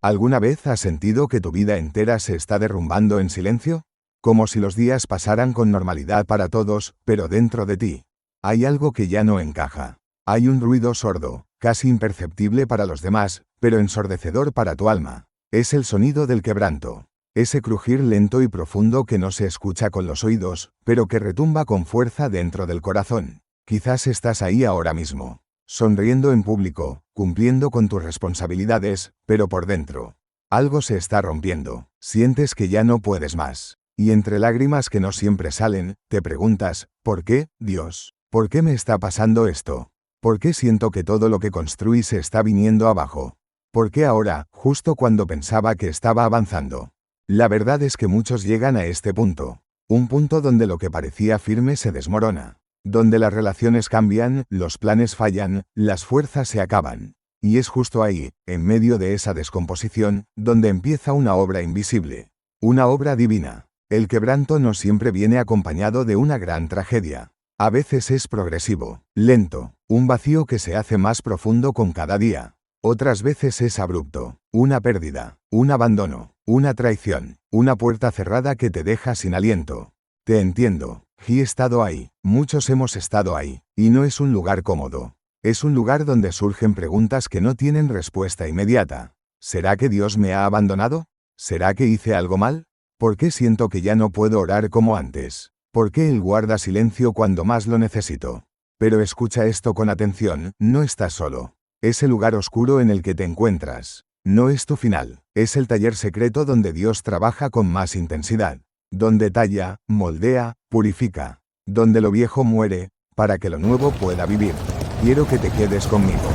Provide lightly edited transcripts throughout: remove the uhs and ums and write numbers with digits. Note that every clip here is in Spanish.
¿Alguna vez has sentido que tu vida entera se está derrumbando en silencio? Como si los días pasaran con normalidad para todos, pero dentro de ti hay algo que ya no encaja. Hay un ruido sordo, casi imperceptible para los demás, pero ensordecedor para tu alma. Es el sonido del quebranto. Ese crujir lento y profundo que no se escucha con los oídos, pero que retumba con fuerza dentro del corazón. Quizás estás ahí ahora mismo, sonriendo en público, cumpliendo con tus responsabilidades, pero por dentro algo se está rompiendo. Sientes que ya no puedes más. Y entre lágrimas que no siempre salen, te preguntas, ¿por qué, Dios? ¿Por qué me está pasando esto? ¿Por qué siento que todo lo que construí se está viniendo abajo? ¿Por qué ahora, justo cuando pensaba que estaba avanzando? La verdad es que muchos llegan a este punto. Un punto donde lo que parecía firme se desmorona. Donde las relaciones cambian, los planes fallan, las fuerzas se acaban. Y es justo ahí, en medio de esa descomposición, donde empieza una obra invisible. Una obra divina. El quebranto no siempre viene acompañado de una gran tragedia. A veces es progresivo, lento, un vacío que se hace más profundo con cada día. Otras veces es abrupto, una pérdida, un abandono, una traición, una puerta cerrada que te deja sin aliento. Te entiendo, he estado ahí, muchos hemos estado ahí, y no es un lugar cómodo. Es un lugar donde surgen preguntas que no tienen respuesta inmediata. ¿Será que Dios me ha abandonado? ¿Será que hice algo mal? ¿Por qué siento que ya no puedo orar como antes? ¿Por qué Él guarda silencio cuando más lo necesito? Pero escucha esto con atención, no estás solo. Ese lugar oscuro en el que te encuentras no es tu final, es el taller secreto donde Dios trabaja con más intensidad. Donde talla, moldea, purifica. Donde lo viejo muere, para que lo nuevo pueda vivir. Quiero que te quedes conmigo,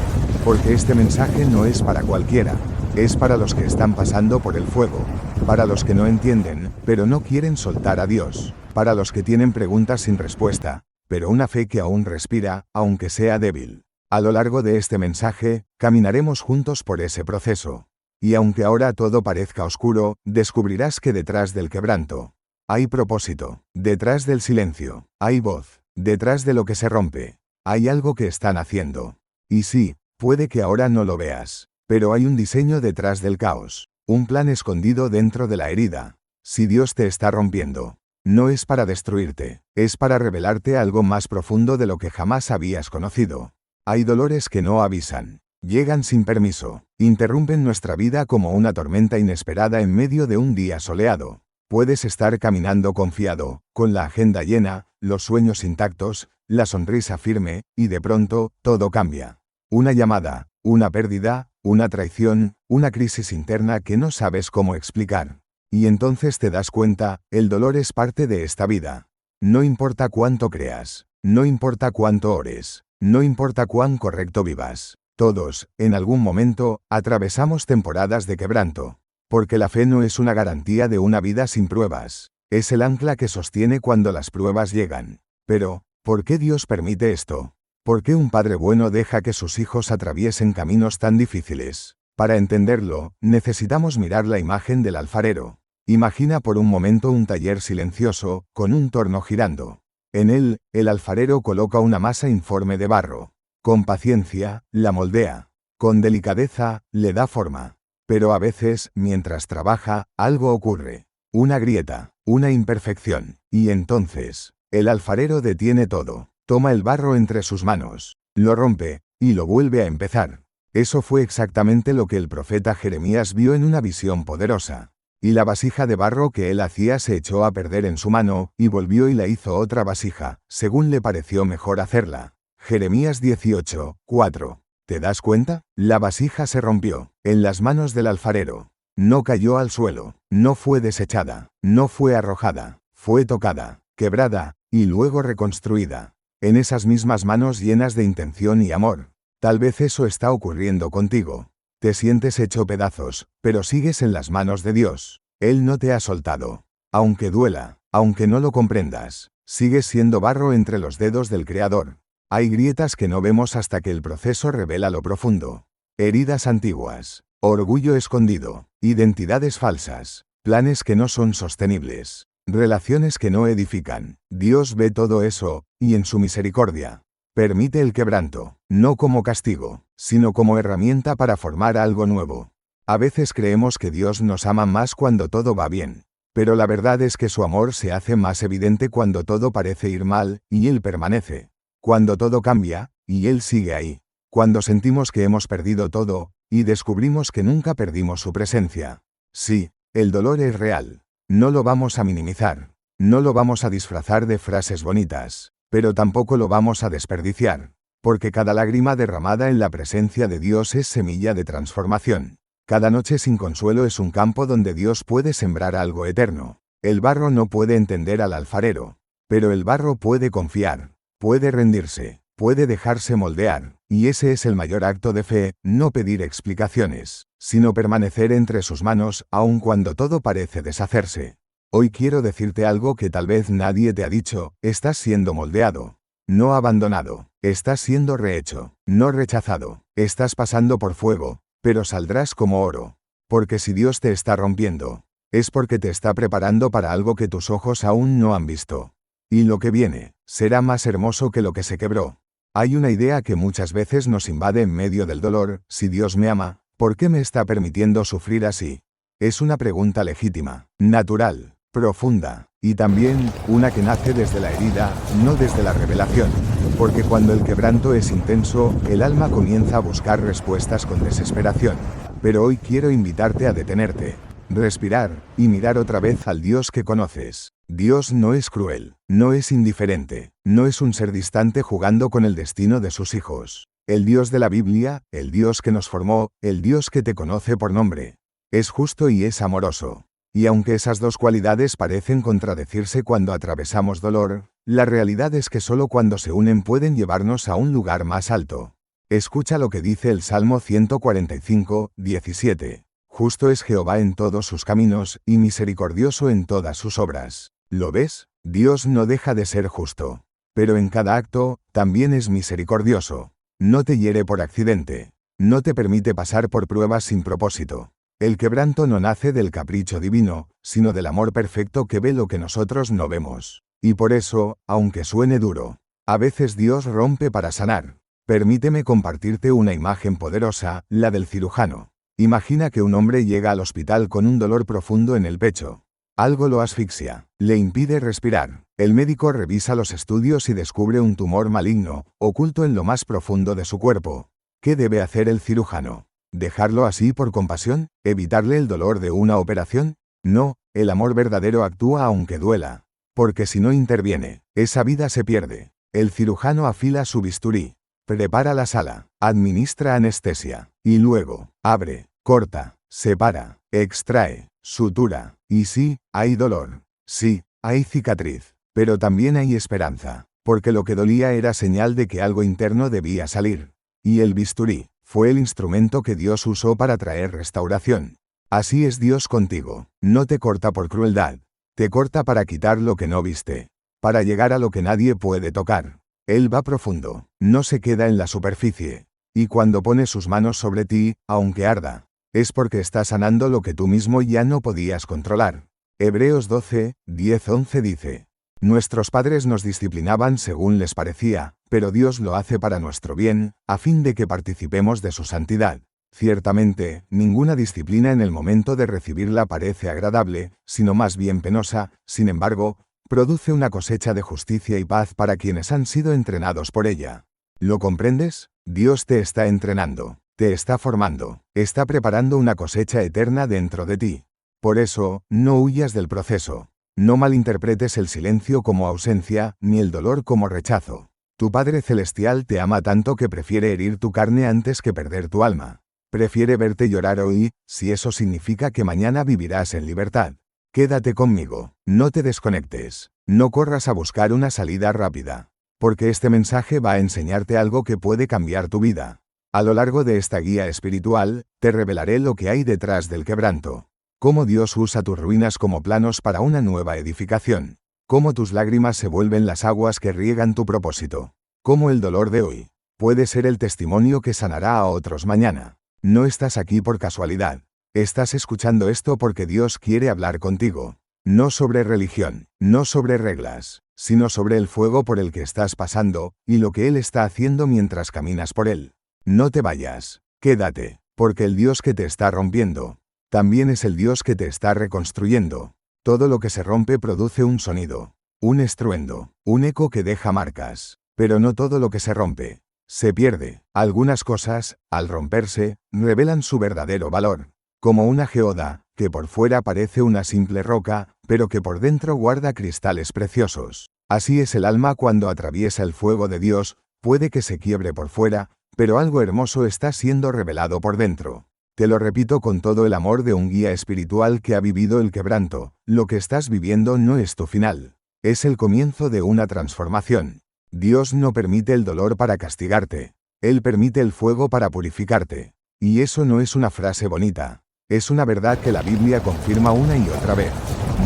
porque este mensaje no es para cualquiera. Es para los que están pasando por el fuego, para los que no entienden, pero no quieren soltar a Dios, para los que tienen preguntas sin respuesta, pero una fe que aún respira, aunque sea débil. A lo largo de este mensaje, caminaremos juntos por ese proceso. Y aunque ahora todo parezca oscuro, descubrirás que detrás del quebranto hay propósito, detrás del silencio hay voz, detrás de lo que se rompe hay algo que están haciendo. Y sí, puede que ahora no lo veas, pero hay un diseño detrás del caos, un plan escondido dentro de la herida. Si Dios te está rompiendo, no es para destruirte, es para revelarte algo más profundo de lo que jamás habías conocido. Hay dolores que no avisan, llegan sin permiso, interrumpen nuestra vida como una tormenta inesperada en medio de un día soleado. Puedes estar caminando confiado, con la agenda llena, los sueños intactos, la sonrisa firme, y de pronto, todo cambia. Una llamada, una pérdida, una traición, una crisis interna que no sabes cómo explicar. Y entonces te das cuenta, el dolor es parte de esta vida. No importa cuánto creas, no importa cuánto ores, no importa cuán correcto vivas. Todos, en algún momento, atravesamos temporadas de quebranto. Porque la fe no es una garantía de una vida sin pruebas. Es el ancla que sostiene cuando las pruebas llegan. Pero, ¿por qué Dios permite esto? ¿Por qué un padre bueno deja que sus hijos atraviesen caminos tan difíciles? Para entenderlo, necesitamos mirar la imagen del alfarero. Imagina por un momento un taller silencioso, con un torno girando. En él, el alfarero coloca una masa informe de barro. Con paciencia, la moldea. Con delicadeza, le da forma. Pero a veces, mientras trabaja, algo ocurre. Una grieta, una imperfección. Y entonces, el alfarero detiene todo. Toma el barro entre sus manos, lo rompe, y lo vuelve a empezar. Eso fue exactamente lo que el profeta Jeremías vio en una visión poderosa. Y la vasija de barro que él hacía se echó a perder en su mano, y volvió y la hizo otra vasija, según le pareció mejor hacerla. Jeremías 18, 4. ¿Te das cuenta? La vasija se rompió, en las manos del alfarero. No cayó al suelo, no fue desechada, no fue arrojada, fue tocada, quebrada, y luego reconstruida. En esas mismas manos llenas de intención y amor. Tal vez eso está ocurriendo contigo. Te sientes hecho pedazos, pero sigues en las manos de Dios. Él no te ha soltado. Aunque duela, aunque no lo comprendas, sigues siendo barro entre los dedos del Creador. Hay grietas que no vemos hasta que el proceso revela lo profundo. Heridas antiguas, orgullo escondido, identidades falsas, planes que no son sostenibles, relaciones que no edifican. Dios ve todo eso, y en su misericordia permite el quebranto, no como castigo, sino como herramienta para formar algo nuevo. A veces creemos que Dios nos ama más cuando todo va bien. Pero la verdad es que su amor se hace más evidente cuando todo parece ir mal, y Él permanece. Cuando todo cambia, y Él sigue ahí. Cuando sentimos que hemos perdido todo, y descubrimos que nunca perdimos su presencia. Sí, el dolor es real. No lo vamos a minimizar. No lo vamos a disfrazar de frases bonitas. Pero tampoco lo vamos a desperdiciar. Porque cada lágrima derramada en la presencia de Dios es semilla de transformación. Cada noche sin consuelo es un campo donde Dios puede sembrar algo eterno. El barro no puede entender al alfarero. Pero el barro puede confiar. Puede rendirse. Puede dejarse moldear. Y ese es el mayor acto de fe, no pedir explicaciones, sino permanecer entre sus manos, aun cuando todo parece deshacerse. Hoy quiero decirte algo que tal vez nadie te ha dicho: estás siendo moldeado. No abandonado. Estás siendo rehecho. No rechazado. Estás pasando por fuego, pero saldrás como oro. Porque si Dios te está rompiendo, es porque te está preparando para algo que tus ojos aún no han visto. Y lo que viene, será más hermoso que lo que se quebró. Hay una idea que muchas veces nos invade en medio del dolor: si Dios me ama, ¿por qué me está permitiendo sufrir así? Es una pregunta legítima, natural, profunda, y también, una que nace desde la herida, no desde la revelación. Porque cuando el quebranto es intenso, el alma comienza a buscar respuestas con desesperación. Pero hoy quiero invitarte a detenerte, respirar, y mirar otra vez al Dios que conoces. Dios no es cruel, no es indiferente, no es un ser distante jugando con el destino de sus hijos. El Dios de la Biblia, el Dios que nos formó, el Dios que te conoce por nombre, es justo y es amoroso. Y aunque esas dos cualidades parecen contradecirse cuando atravesamos dolor, la realidad es que solo cuando se unen pueden llevarnos a un lugar más alto. Escucha lo que dice el Salmo 145, 17. Justo es Jehová en todos sus caminos, y misericordioso en todas sus obras. ¿Lo ves? Dios no deja de ser justo. Pero en cada acto, también es misericordioso. No te hiere por accidente. No te permite pasar por pruebas sin propósito. El quebranto no nace del capricho divino, sino del amor perfecto que ve lo que nosotros no vemos. Y por eso, aunque suene duro, a veces Dios rompe para sanar. Permíteme compartirte una imagen poderosa, la del cirujano. Imagina que un hombre llega al hospital con un dolor profundo en el pecho. Algo lo asfixia, le impide respirar. El médico revisa los estudios y descubre un tumor maligno, oculto en lo más profundo de su cuerpo. ¿Qué debe hacer el cirujano? ¿Dejarlo así por compasión? ¿Evitarle el dolor de una operación? No, el amor verdadero actúa aunque duela. Porque si no interviene, esa vida se pierde. El cirujano afila su bisturí, prepara la sala, administra anestesia, y luego, abre, corta, separa, extrae, sutura. Y sí, hay dolor. Sí, hay cicatriz. Pero también hay esperanza. Porque lo que dolía era señal de que algo interno debía salir. Y el bisturí fue el instrumento que Dios usó para traer restauración. Así es Dios contigo. No te corta por crueldad. Te corta para quitar lo que no viste. Para llegar a lo que nadie puede tocar. Él va profundo. No se queda en la superficie. Y cuando pone sus manos sobre ti, aunque arda, es porque está sanando lo que tú mismo ya no podías controlar. Hebreos 12, 10-11 dice: Nuestros padres nos disciplinaban según les parecía, pero Dios lo hace para nuestro bien, a fin de que participemos de su santidad. Ciertamente, ninguna disciplina en el momento de recibirla parece agradable, sino más bien penosa. Sin embargo, produce una cosecha de justicia y paz para quienes han sido entrenados por ella. ¿Lo comprendes? Dios te está entrenando, te está formando, está preparando una cosecha eterna dentro de ti. Por eso, no huyas del proceso. No malinterpretes el silencio como ausencia, ni el dolor como rechazo. Tu Padre Celestial te ama tanto que prefiere herir tu carne antes que perder tu alma. Prefiere verte llorar hoy, si eso significa que mañana vivirás en libertad. Quédate conmigo, no te desconectes, no corras a buscar una salida rápida. Porque este mensaje va a enseñarte algo que puede cambiar tu vida. A lo largo de esta guía espiritual, te revelaré lo que hay detrás del quebranto. Cómo Dios usa tus ruinas como planos para una nueva edificación. Cómo tus lágrimas se vuelven las aguas que riegan tu propósito. Cómo el dolor de hoy puede ser el testimonio que sanará a otros mañana. No estás aquí por casualidad. Estás escuchando esto porque Dios quiere hablar contigo. No sobre religión, no sobre reglas, sino sobre el fuego por el que estás pasando, y lo que Él está haciendo mientras caminas por él. No te vayas. Quédate. Porque el Dios que te está rompiendo, también es el Dios que te está reconstruyendo. Todo lo que se rompe produce un sonido, un estruendo, un eco que deja marcas. Pero no todo lo que se rompe se pierde. Algunas cosas, al romperse, revelan su verdadero valor. Como una geoda, que por fuera parece una simple roca, pero que por dentro guarda cristales preciosos. Así es el alma cuando atraviesa el fuego de Dios, puede que se quiebre por fuera, pero algo hermoso está siendo revelado por dentro. Te lo repito con todo el amor de un guía espiritual que ha vivido el quebranto, lo que estás viviendo no es tu final. Es el comienzo de una transformación. Dios no permite el dolor para castigarte. Él permite el fuego para purificarte. Y eso no es una frase bonita. Es una verdad que la Biblia confirma una y otra vez.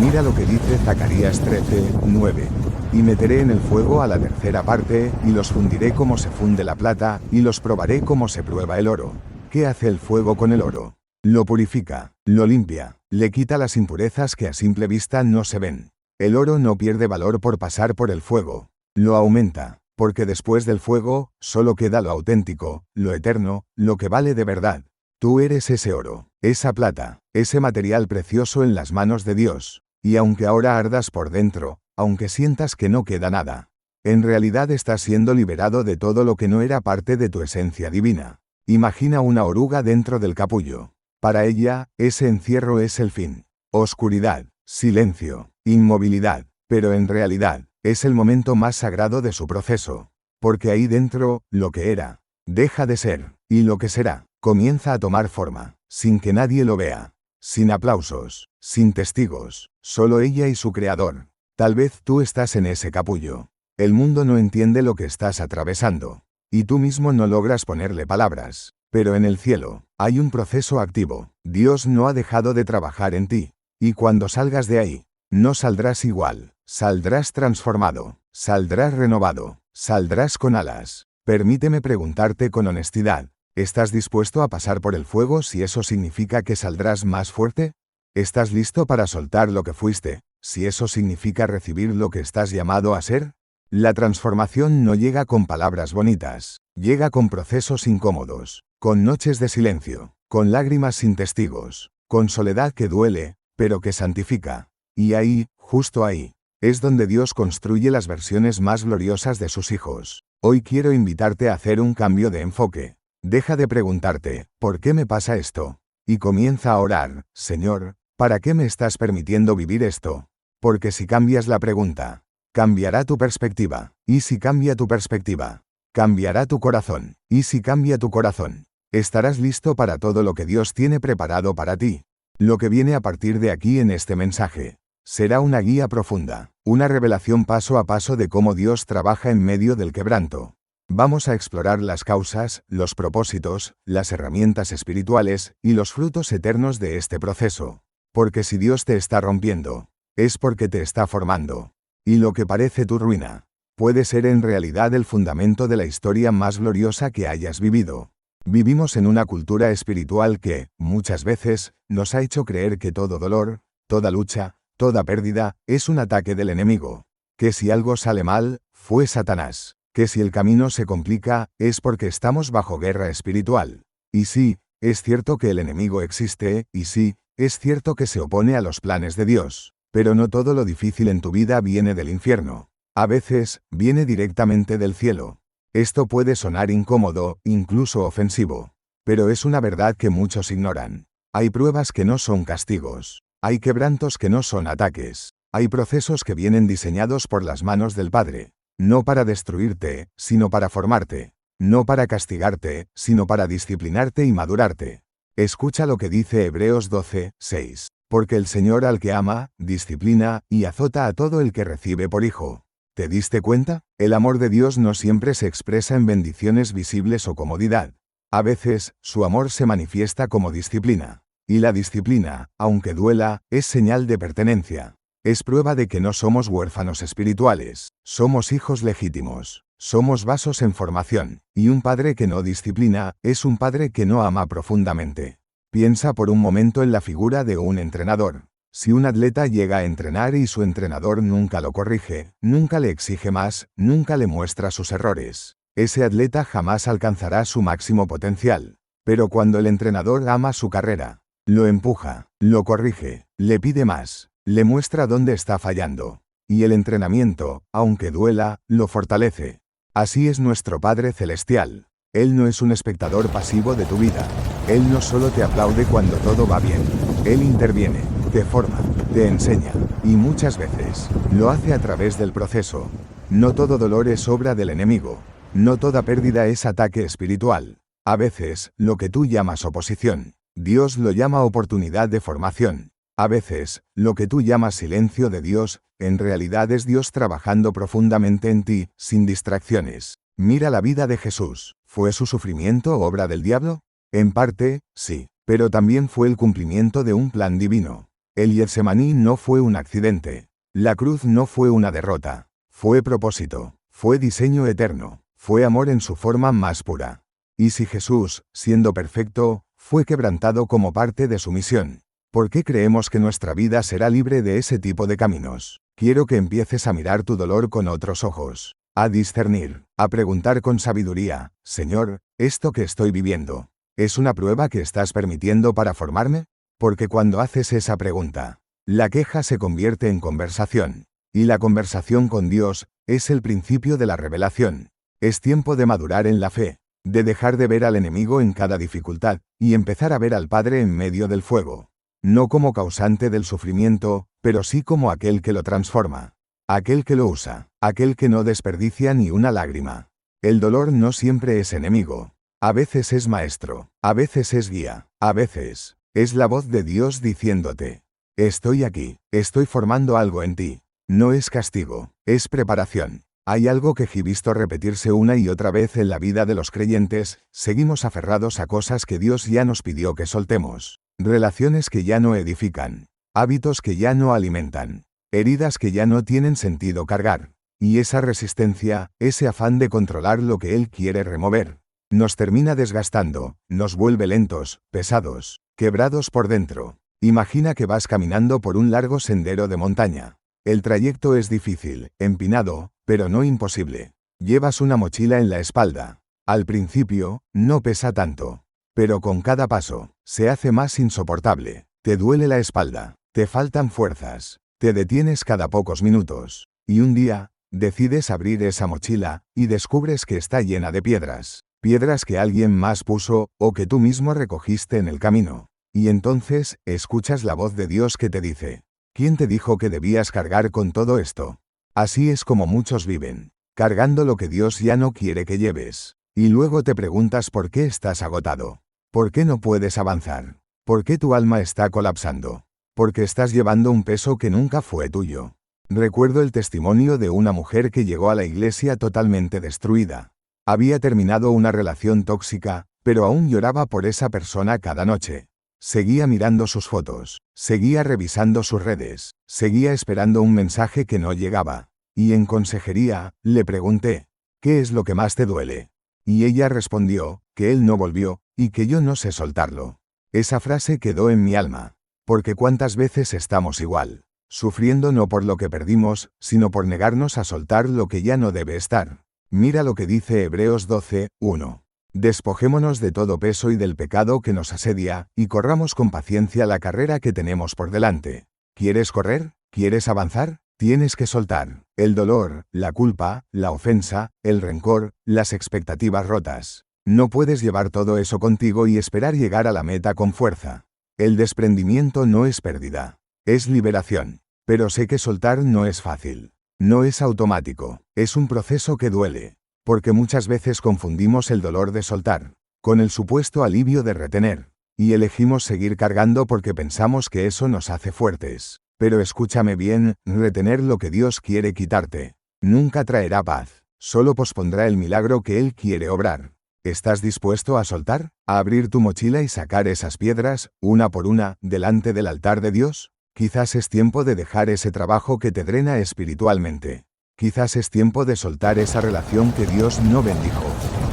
Mira lo que dice Zacarías 13:9. Y meteré en el fuego a la tercera parte, y los fundiré como se funde la plata, y los probaré como se prueba el oro. ¿Qué hace el fuego con el oro? Lo purifica, lo limpia, le quita las impurezas que a simple vista no se ven. El oro no pierde valor por pasar por el fuego. Lo aumenta, porque después del fuego, solo queda lo auténtico, lo eterno, lo que vale de verdad. Tú eres ese oro, esa plata, ese material precioso en las manos de Dios. Y aunque ahora ardas por dentro, aunque sientas que no queda nada, en realidad estás siendo liberado de todo lo que no era parte de tu esencia divina. Imagina una oruga dentro del capullo. Para ella, ese encierro es el fin. Oscuridad, silencio, inmovilidad, pero en realidad, es el momento más sagrado de su proceso. Porque ahí dentro, lo que era, deja de ser, y lo que será, comienza a tomar forma, sin que nadie lo vea, sin aplausos, sin testigos, solo ella y su creador. Tal vez tú estás en ese capullo. El mundo no entiende lo que estás atravesando. Y tú mismo no logras ponerle palabras. Pero en el cielo, hay un proceso activo. Dios no ha dejado de trabajar en ti. Y cuando salgas de ahí, no saldrás igual. Saldrás transformado. Saldrás renovado. Saldrás con alas. Permíteme preguntarte con honestidad. ¿Estás dispuesto a pasar por el fuego si eso significa que saldrás más fuerte? ¿Estás listo para soltar lo que fuiste, si eso significa recibir lo que estás llamado a ser? La transformación no llega con palabras bonitas, llega con procesos incómodos, con noches de silencio, con lágrimas sin testigos, con soledad que duele, pero que santifica. Y ahí, justo ahí, es donde Dios construye las versiones más gloriosas de sus hijos. Hoy quiero invitarte a hacer un cambio de enfoque. Deja de preguntarte, ¿por qué me pasa esto? Y comienza a orar, Señor, ¿para qué me estás permitiendo vivir esto? Porque si cambias la pregunta, cambiará tu perspectiva. Y si cambia tu perspectiva, cambiará tu corazón. Y si cambia tu corazón, estarás listo para todo lo que Dios tiene preparado para ti. Lo que viene a partir de aquí en este mensaje será una guía profunda, una revelación paso a paso de cómo Dios trabaja en medio del quebranto. Vamos a explorar las causas, los propósitos, las herramientas espirituales y los frutos eternos de este proceso. Porque si Dios te está rompiendo, es porque te está formando. Y lo que parece tu ruina, puede ser en realidad el fundamento de la historia más gloriosa que hayas vivido. Vivimos en una cultura espiritual que, muchas veces, nos ha hecho creer que todo dolor, toda lucha, toda pérdida, es un ataque del enemigo. Que si algo sale mal, fue Satanás. Que si el camino se complica, es porque estamos bajo guerra espiritual. Y sí, es cierto que el enemigo existe, y sí, es cierto que se opone a los planes de Dios. Pero no todo lo difícil en tu vida viene del infierno. A veces, viene directamente del cielo. Esto puede sonar incómodo, incluso ofensivo. Pero es una verdad que muchos ignoran. Hay pruebas que no son castigos. Hay quebrantos que no son ataques. Hay procesos que vienen diseñados por las manos del Padre. No para destruirte, sino para formarte. No para castigarte, sino para disciplinarte y madurarte. Escucha lo que dice Hebreos 12:6. Porque el Señor al que ama, disciplina y azota a todo el que recibe por hijo. ¿Te diste cuenta? El amor de Dios no siempre se expresa en bendiciones visibles o comodidad. A veces, su amor se manifiesta como disciplina. Y la disciplina, aunque duela, es señal de pertenencia. Es prueba de que no somos huérfanos espirituales. Somos hijos legítimos. Somos vasos en formación. Y un padre que no disciplina, es un padre que no ama profundamente. Piensa por un momento en la figura de un entrenador. Si un atleta llega a entrenar y su entrenador nunca lo corrige, nunca le exige más, nunca le muestra sus errores, ese atleta jamás alcanzará su máximo potencial. Pero cuando el entrenador ama su carrera, lo empuja, lo corrige, le pide más, le muestra dónde está fallando. Y el entrenamiento, aunque duela, lo fortalece. Así es nuestro Padre Celestial. Él no es un espectador pasivo de tu vida. Él no solo te aplaude cuando todo va bien. Él interviene, te forma, te enseña, y muchas veces, lo hace a través del proceso. No todo dolor es obra del enemigo. No toda pérdida es ataque espiritual. A veces, lo que tú llamas oposición, Dios lo llama oportunidad de formación. A veces, lo que tú llamas silencio de Dios, en realidad es Dios trabajando profundamente en ti, sin distracciones. Mira la vida de Jesús. ¿Fue su sufrimiento obra del diablo? En parte, sí, pero también fue el cumplimiento de un plan divino. El Getsemaní no fue un accidente. La cruz no fue una derrota. Fue propósito. Fue diseño eterno. Fue amor en su forma más pura. Y si Jesús, siendo perfecto, fue quebrantado como parte de su misión, ¿por qué creemos que nuestra vida será libre de ese tipo de caminos? Quiero que empieces a mirar tu dolor con otros ojos, a discernir, a preguntar con sabiduría, Señor, ¿esto que estoy viviendo es una prueba que estás permitiendo para formarme? Porque cuando haces esa pregunta, la queja se convierte en conversación, y la conversación con Dios es el principio de la revelación. Es tiempo de madurar en la fe, de dejar de ver al enemigo en cada dificultad, y empezar a ver al Padre en medio del fuego. No como causante del sufrimiento, pero sí como aquel que lo transforma. Aquel que lo usa, aquel que no desperdicia ni una lágrima. El dolor no siempre es enemigo. A veces es maestro, a veces es guía, a veces es la voz de Dios diciéndote, estoy aquí, estoy formando algo en ti. No es castigo, es preparación. Hay algo que he visto repetirse una y otra vez en la vida de los creyentes, seguimos aferrados a cosas que Dios ya nos pidió que soltemos. Relaciones que ya no edifican, hábitos que ya no alimentan, heridas que ya no tienen sentido cargar. Y esa resistencia, ese afán de controlar lo que Él quiere remover, nos termina desgastando, nos vuelve lentos, pesados, quebrados por dentro. Imagina que vas caminando por un largo sendero de montaña. El trayecto es difícil, empinado, pero no imposible. Llevas una mochila en la espalda. Al principio, no pesa tanto. Pero con cada paso, se hace más insoportable. Te duele la espalda, te faltan fuerzas, te detienes cada pocos minutos. Y un día, decides abrir esa mochila, y descubres que está llena de piedras. Piedras que alguien más puso, o que tú mismo recogiste en el camino. Y entonces, escuchas la voz de Dios que te dice, ¿quién te dijo que debías cargar con todo esto? Así es como muchos viven, cargando lo que Dios ya no quiere que lleves. Y luego te preguntas por qué estás agotado. ¿Por qué no puedes avanzar? ¿Por qué tu alma está colapsando? Porque estás llevando un peso que nunca fue tuyo. Recuerdo el testimonio de una mujer que llegó a la iglesia totalmente destruida. Había terminado una relación tóxica, pero aún lloraba por esa persona cada noche. Seguía mirando sus fotos, seguía revisando sus redes, seguía esperando un mensaje que no llegaba. Y en consejería, le pregunté, ¿qué es lo que más te duele? Y ella respondió, que él no volvió, y que yo no sé soltarlo. Esa frase quedó en mi alma. Porque cuántas veces estamos igual, sufriendo no por lo que perdimos, sino por negarnos a soltar lo que ya no debe estar. Mira lo que dice Hebreos 12:1. Despojémonos de todo peso y del pecado que nos asedia, y corramos con paciencia la carrera que tenemos por delante. ¿Quieres correr? ¿Quieres avanzar? Tienes que soltar el dolor, la culpa, la ofensa, el rencor, las expectativas rotas. No puedes llevar todo eso contigo y esperar llegar a la meta con fuerza. El desprendimiento no es pérdida, es liberación. Pero sé que soltar no es fácil. No es automático, es un proceso que duele. Porque muchas veces confundimos el dolor de soltar con el supuesto alivio de retener, y elegimos seguir cargando porque pensamos que eso nos hace fuertes. Pero escúchame bien, retener lo que Dios quiere quitarte nunca traerá paz, solo pospondrá el milagro que Él quiere obrar. ¿Estás dispuesto a soltar? ¿A abrir tu mochila y sacar esas piedras, una por una, delante del altar de Dios? Quizás es tiempo de dejar ese trabajo que te drena espiritualmente. Quizás es tiempo de soltar esa relación que Dios no bendijo.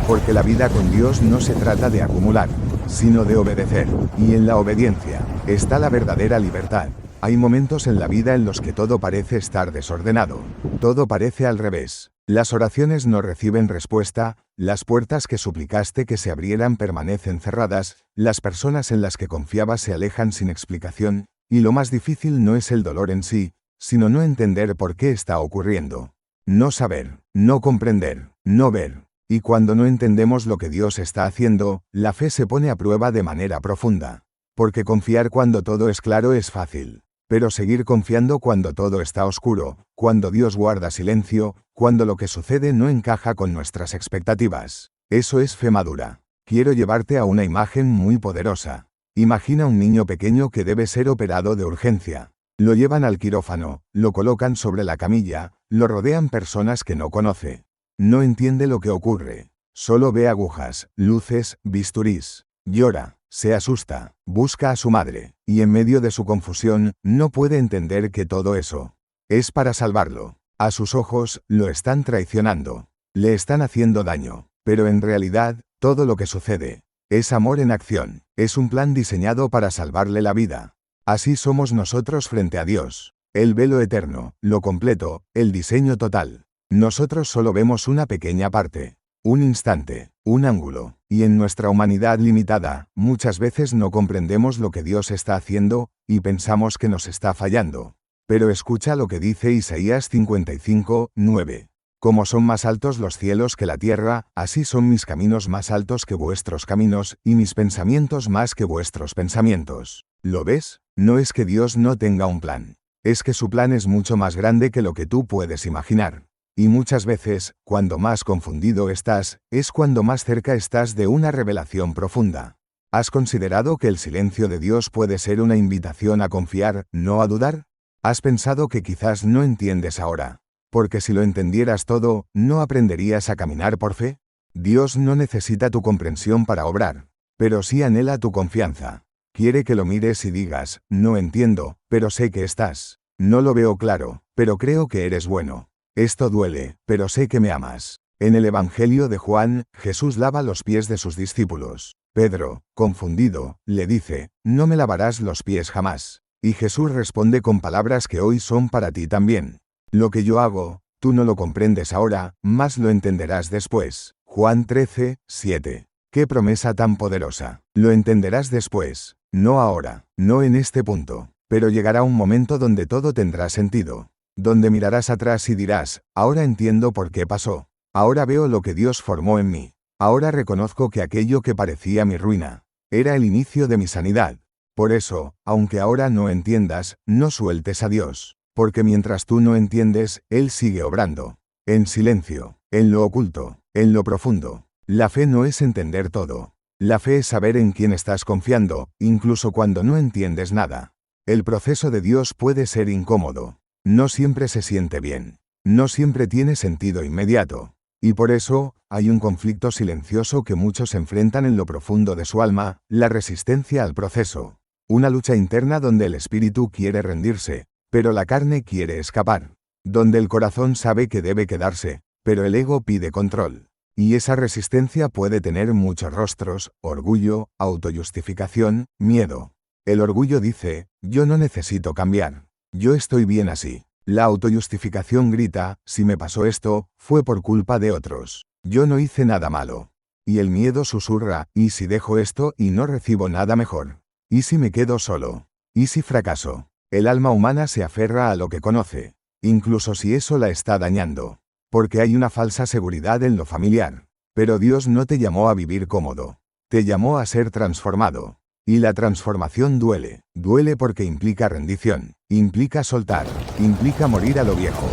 Porque la vida con Dios no se trata de acumular, sino de obedecer. Y en la obediencia está la verdadera libertad. Hay momentos en la vida en los que todo parece estar desordenado. Todo parece al revés. Las oraciones no reciben respuesta, las puertas que suplicaste que se abrieran permanecen cerradas, las personas en las que confiabas se alejan sin explicación, y lo más difícil no es el dolor en sí, sino no entender por qué está ocurriendo. No saber, no comprender, no ver. Y cuando no entendemos lo que Dios está haciendo, la fe se pone a prueba de manera profunda. Porque confiar cuando todo es claro es fácil. Pero seguir confiando cuando todo está oscuro, cuando Dios guarda silencio, cuando lo que sucede no encaja con nuestras expectativas. Eso es fe madura. Quiero llevarte a una imagen muy poderosa. Imagina un niño pequeño que debe ser operado de urgencia. Lo llevan al quirófano, lo colocan sobre la camilla, lo rodean personas que no conoce. No entiende lo que ocurre. Solo ve agujas, luces, bisturís. Llora. Se asusta, busca a su madre, y en medio de su confusión, no puede entender que todo eso es para salvarlo. A sus ojos, lo están traicionando. Le están haciendo daño. Pero en realidad, todo lo que sucede es amor en acción. Es un plan diseñado para salvarle la vida. Así somos nosotros frente a Dios. Él ve lo eterno, lo completo, el diseño total. Nosotros solo vemos una pequeña parte. Un instante, un ángulo, y en nuestra humanidad limitada, muchas veces no comprendemos lo que Dios está haciendo, y pensamos que nos está fallando. Pero escucha lo que dice Isaías 55:9. Como son más altos los cielos que la tierra, así son mis caminos más altos que vuestros caminos, y mis pensamientos más que vuestros pensamientos. ¿Lo ves? No es que Dios no tenga un plan. Es que su plan es mucho más grande que lo que tú puedes imaginar. Y muchas veces, cuando más confundido estás, es cuando más cerca estás de una revelación profunda. ¿Has considerado que el silencio de Dios puede ser una invitación a confiar, no a dudar? ¿Has pensado que quizás no entiendes ahora? Porque si lo entendieras todo, ¿no aprenderías a caminar por fe? Dios no necesita tu comprensión para obrar, pero sí anhela tu confianza. Quiere que lo mires y digas, no entiendo, pero sé que estás. No lo veo claro, pero creo que eres bueno. Esto duele, pero sé que me amas. En el Evangelio de Juan, Jesús lava los pies de sus discípulos. Pedro, confundido, le dice, no me lavarás los pies jamás. Y Jesús responde con palabras que hoy son para ti también. Lo que yo hago, tú no lo comprendes ahora, mas lo entenderás después. Juan 13:7. ¡Qué promesa tan poderosa! Lo entenderás después, no ahora, no en este punto. Pero llegará un momento donde todo tendrá sentido. Donde mirarás atrás y dirás, ahora entiendo por qué pasó. Ahora veo lo que Dios formó en mí. Ahora reconozco que aquello que parecía mi ruina era el inicio de mi sanidad. Por eso, aunque ahora no entiendas, no sueltes a Dios. Porque mientras tú no entiendes, Él sigue obrando. En silencio, en lo oculto, en lo profundo. La fe no es entender todo. La fe es saber en quién estás confiando, incluso cuando no entiendes nada. El proceso de Dios puede ser incómodo. No siempre se siente bien. No siempre tiene sentido inmediato. Y por eso, hay un conflicto silencioso que muchos enfrentan en lo profundo de su alma, la resistencia al proceso. Una lucha interna donde el espíritu quiere rendirse, pero la carne quiere escapar. Donde el corazón sabe que debe quedarse, pero el ego pide control. Y esa resistencia puede tener muchos rostros: orgullo, autojustificación, miedo. El orgullo dice, yo no necesito cambiar. Yo estoy bien así. La autojustificación grita, si me pasó esto, fue por culpa de otros. Yo no hice nada malo. Y el miedo susurra, ¿y si dejo esto y no recibo nada mejor? ¿Y si me quedo solo? ¿Y si fracaso? El alma humana se aferra a lo que conoce, incluso si eso la está dañando. Porque hay una falsa seguridad en lo familiar. Pero Dios no te llamó a vivir cómodo. Te llamó a ser transformado. Y la transformación duele. Duele porque implica rendición. Implica soltar. Implica morir a lo viejo.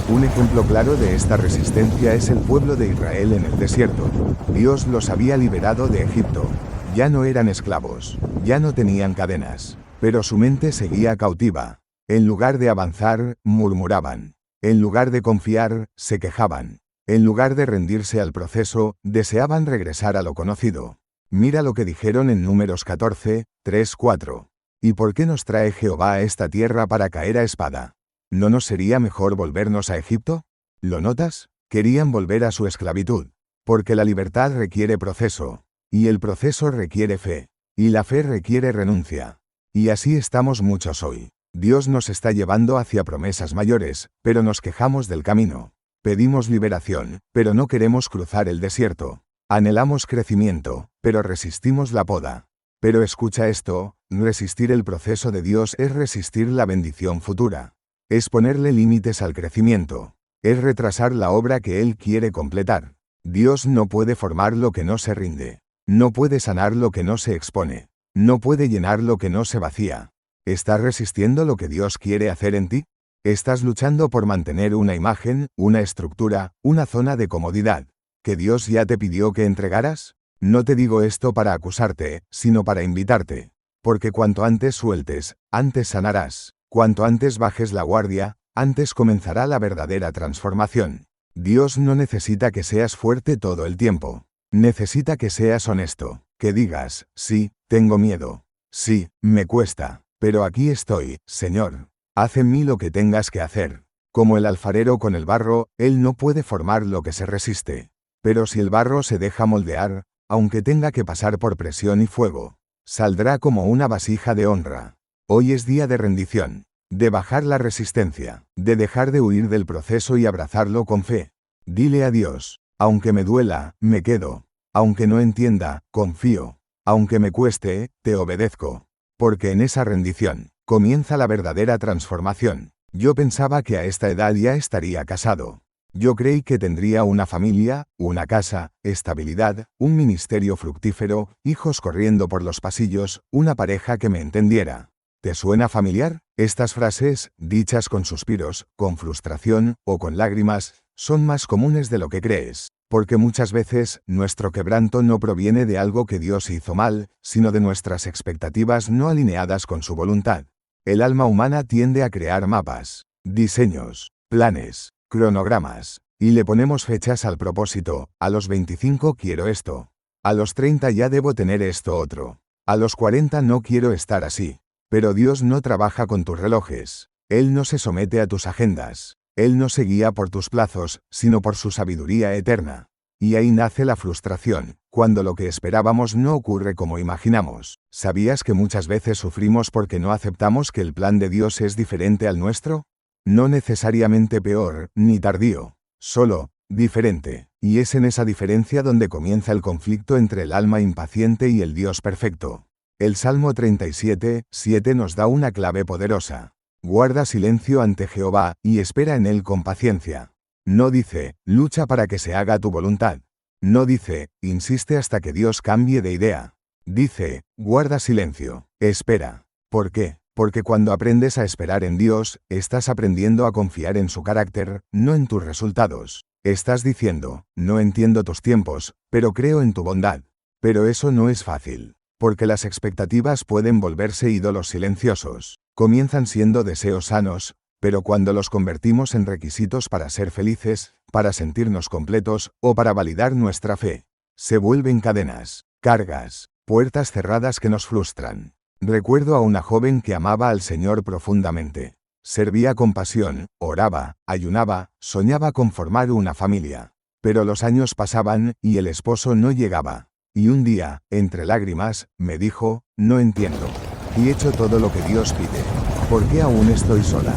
Un ejemplo claro de esta resistencia es el pueblo de Israel en el desierto. Dios los había liberado de Egipto. Ya no eran esclavos. Ya no tenían cadenas. Pero su mente seguía cautiva. En lugar de avanzar, murmuraban. En lugar de confiar, se quejaban. En lugar de rendirse al proceso, deseaban regresar a lo conocido. Mira lo que dijeron en Números 14:3-4. ¿Y por qué nos trae Jehová a esta tierra para caer a espada? ¿No nos sería mejor volvernos a Egipto? ¿Lo notas? Querían volver a su esclavitud. Porque la libertad requiere proceso. Y el proceso requiere fe. Y la fe requiere renuncia. Y así estamos muchos hoy. Dios nos está llevando hacia promesas mayores, pero nos quejamos del camino. Pedimos liberación, pero no queremos cruzar el desierto. Anhelamos crecimiento, pero resistimos la poda. Pero escucha esto, resistir el proceso de Dios es resistir la bendición futura. Es ponerle límites al crecimiento. Es retrasar la obra que Él quiere completar. Dios no puede formar lo que no se rinde. No puede sanar lo que no se expone. No puede llenar lo que no se vacía. ¿Estás resistiendo lo que Dios quiere hacer en ti? ¿Estás luchando por mantener una imagen, una estructura, una zona de comodidad, que Dios ya te pidió que entregaras? No te digo esto para acusarte, sino para invitarte. Porque cuanto antes sueltes, antes sanarás. Cuanto antes bajes la guardia, antes comenzará la verdadera transformación. Dios no necesita que seas fuerte todo el tiempo. Necesita que seas honesto, que digas, sí, tengo miedo. Sí, me cuesta, pero aquí estoy, Señor. Haz en mí lo que tengas que hacer. Como el alfarero con el barro, él no puede formar lo que se resiste. Pero si el barro se deja moldear, aunque tenga que pasar por presión y fuego, saldrá como una vasija de honra. Hoy es día de rendición, de bajar la resistencia, de dejar de huir del proceso y abrazarlo con fe. Dile a Dios, aunque me duela, me quedo. Aunque no entienda, confío. Aunque me cueste, te obedezco. Porque en esa rendición comienza la verdadera transformación. Yo pensaba que a esta edad ya estaría casado. Yo creí que tendría una familia, una casa, estabilidad, un ministerio fructífero, hijos corriendo por los pasillos, una pareja que me entendiera. ¿Te suena familiar? Estas frases, dichas con suspiros, con frustración o con lágrimas, son más comunes de lo que crees. Porque muchas veces, nuestro quebranto no proviene de algo que Dios hizo mal, sino de nuestras expectativas no alineadas con su voluntad. El alma humana tiende a crear mapas, diseños, planes, cronogramas, y le ponemos fechas al propósito. A los 25 quiero esto. A los 30 ya debo tener esto otro. A los 40 no quiero estar así. Pero Dios no trabaja con tus relojes. Él no se somete a tus agendas. Él no se guía por tus plazos, sino por su sabiduría eterna. Y ahí nace la frustración, cuando lo que esperábamos no ocurre como imaginamos. ¿Sabías que muchas veces sufrimos porque no aceptamos que el plan de Dios es diferente al nuestro? No necesariamente peor, ni tardío. Solo, diferente. Y es en esa diferencia donde comienza el conflicto entre el alma impaciente y el Dios perfecto. El Salmo 37:7 nos da una clave poderosa. Guarda silencio ante Jehová, y espera en él con paciencia. No dice, lucha para que se haga tu voluntad. No dice, insiste hasta que Dios cambie de idea. Dice, guarda silencio, espera. ¿Por qué? Porque cuando aprendes a esperar en Dios, estás aprendiendo a confiar en su carácter, no en tus resultados. Estás diciendo, no entiendo tus tiempos, pero creo en tu bondad. Pero eso no es fácil. Porque las expectativas pueden volverse ídolos silenciosos. Comienzan siendo deseos sanos, pero cuando los convertimos en requisitos para ser felices, para sentirnos completos, o para validar nuestra fe, se vuelven cadenas, cargas, puertas cerradas que nos frustran. Recuerdo a una joven que amaba al Señor profundamente. Servía con pasión, oraba, ayunaba, soñaba con formar una familia. Pero los años pasaban, y el esposo no llegaba. Y un día, entre lágrimas, me dijo, no entiendo. Y he hecho todo lo que Dios pide. ¿Por qué aún estoy sola?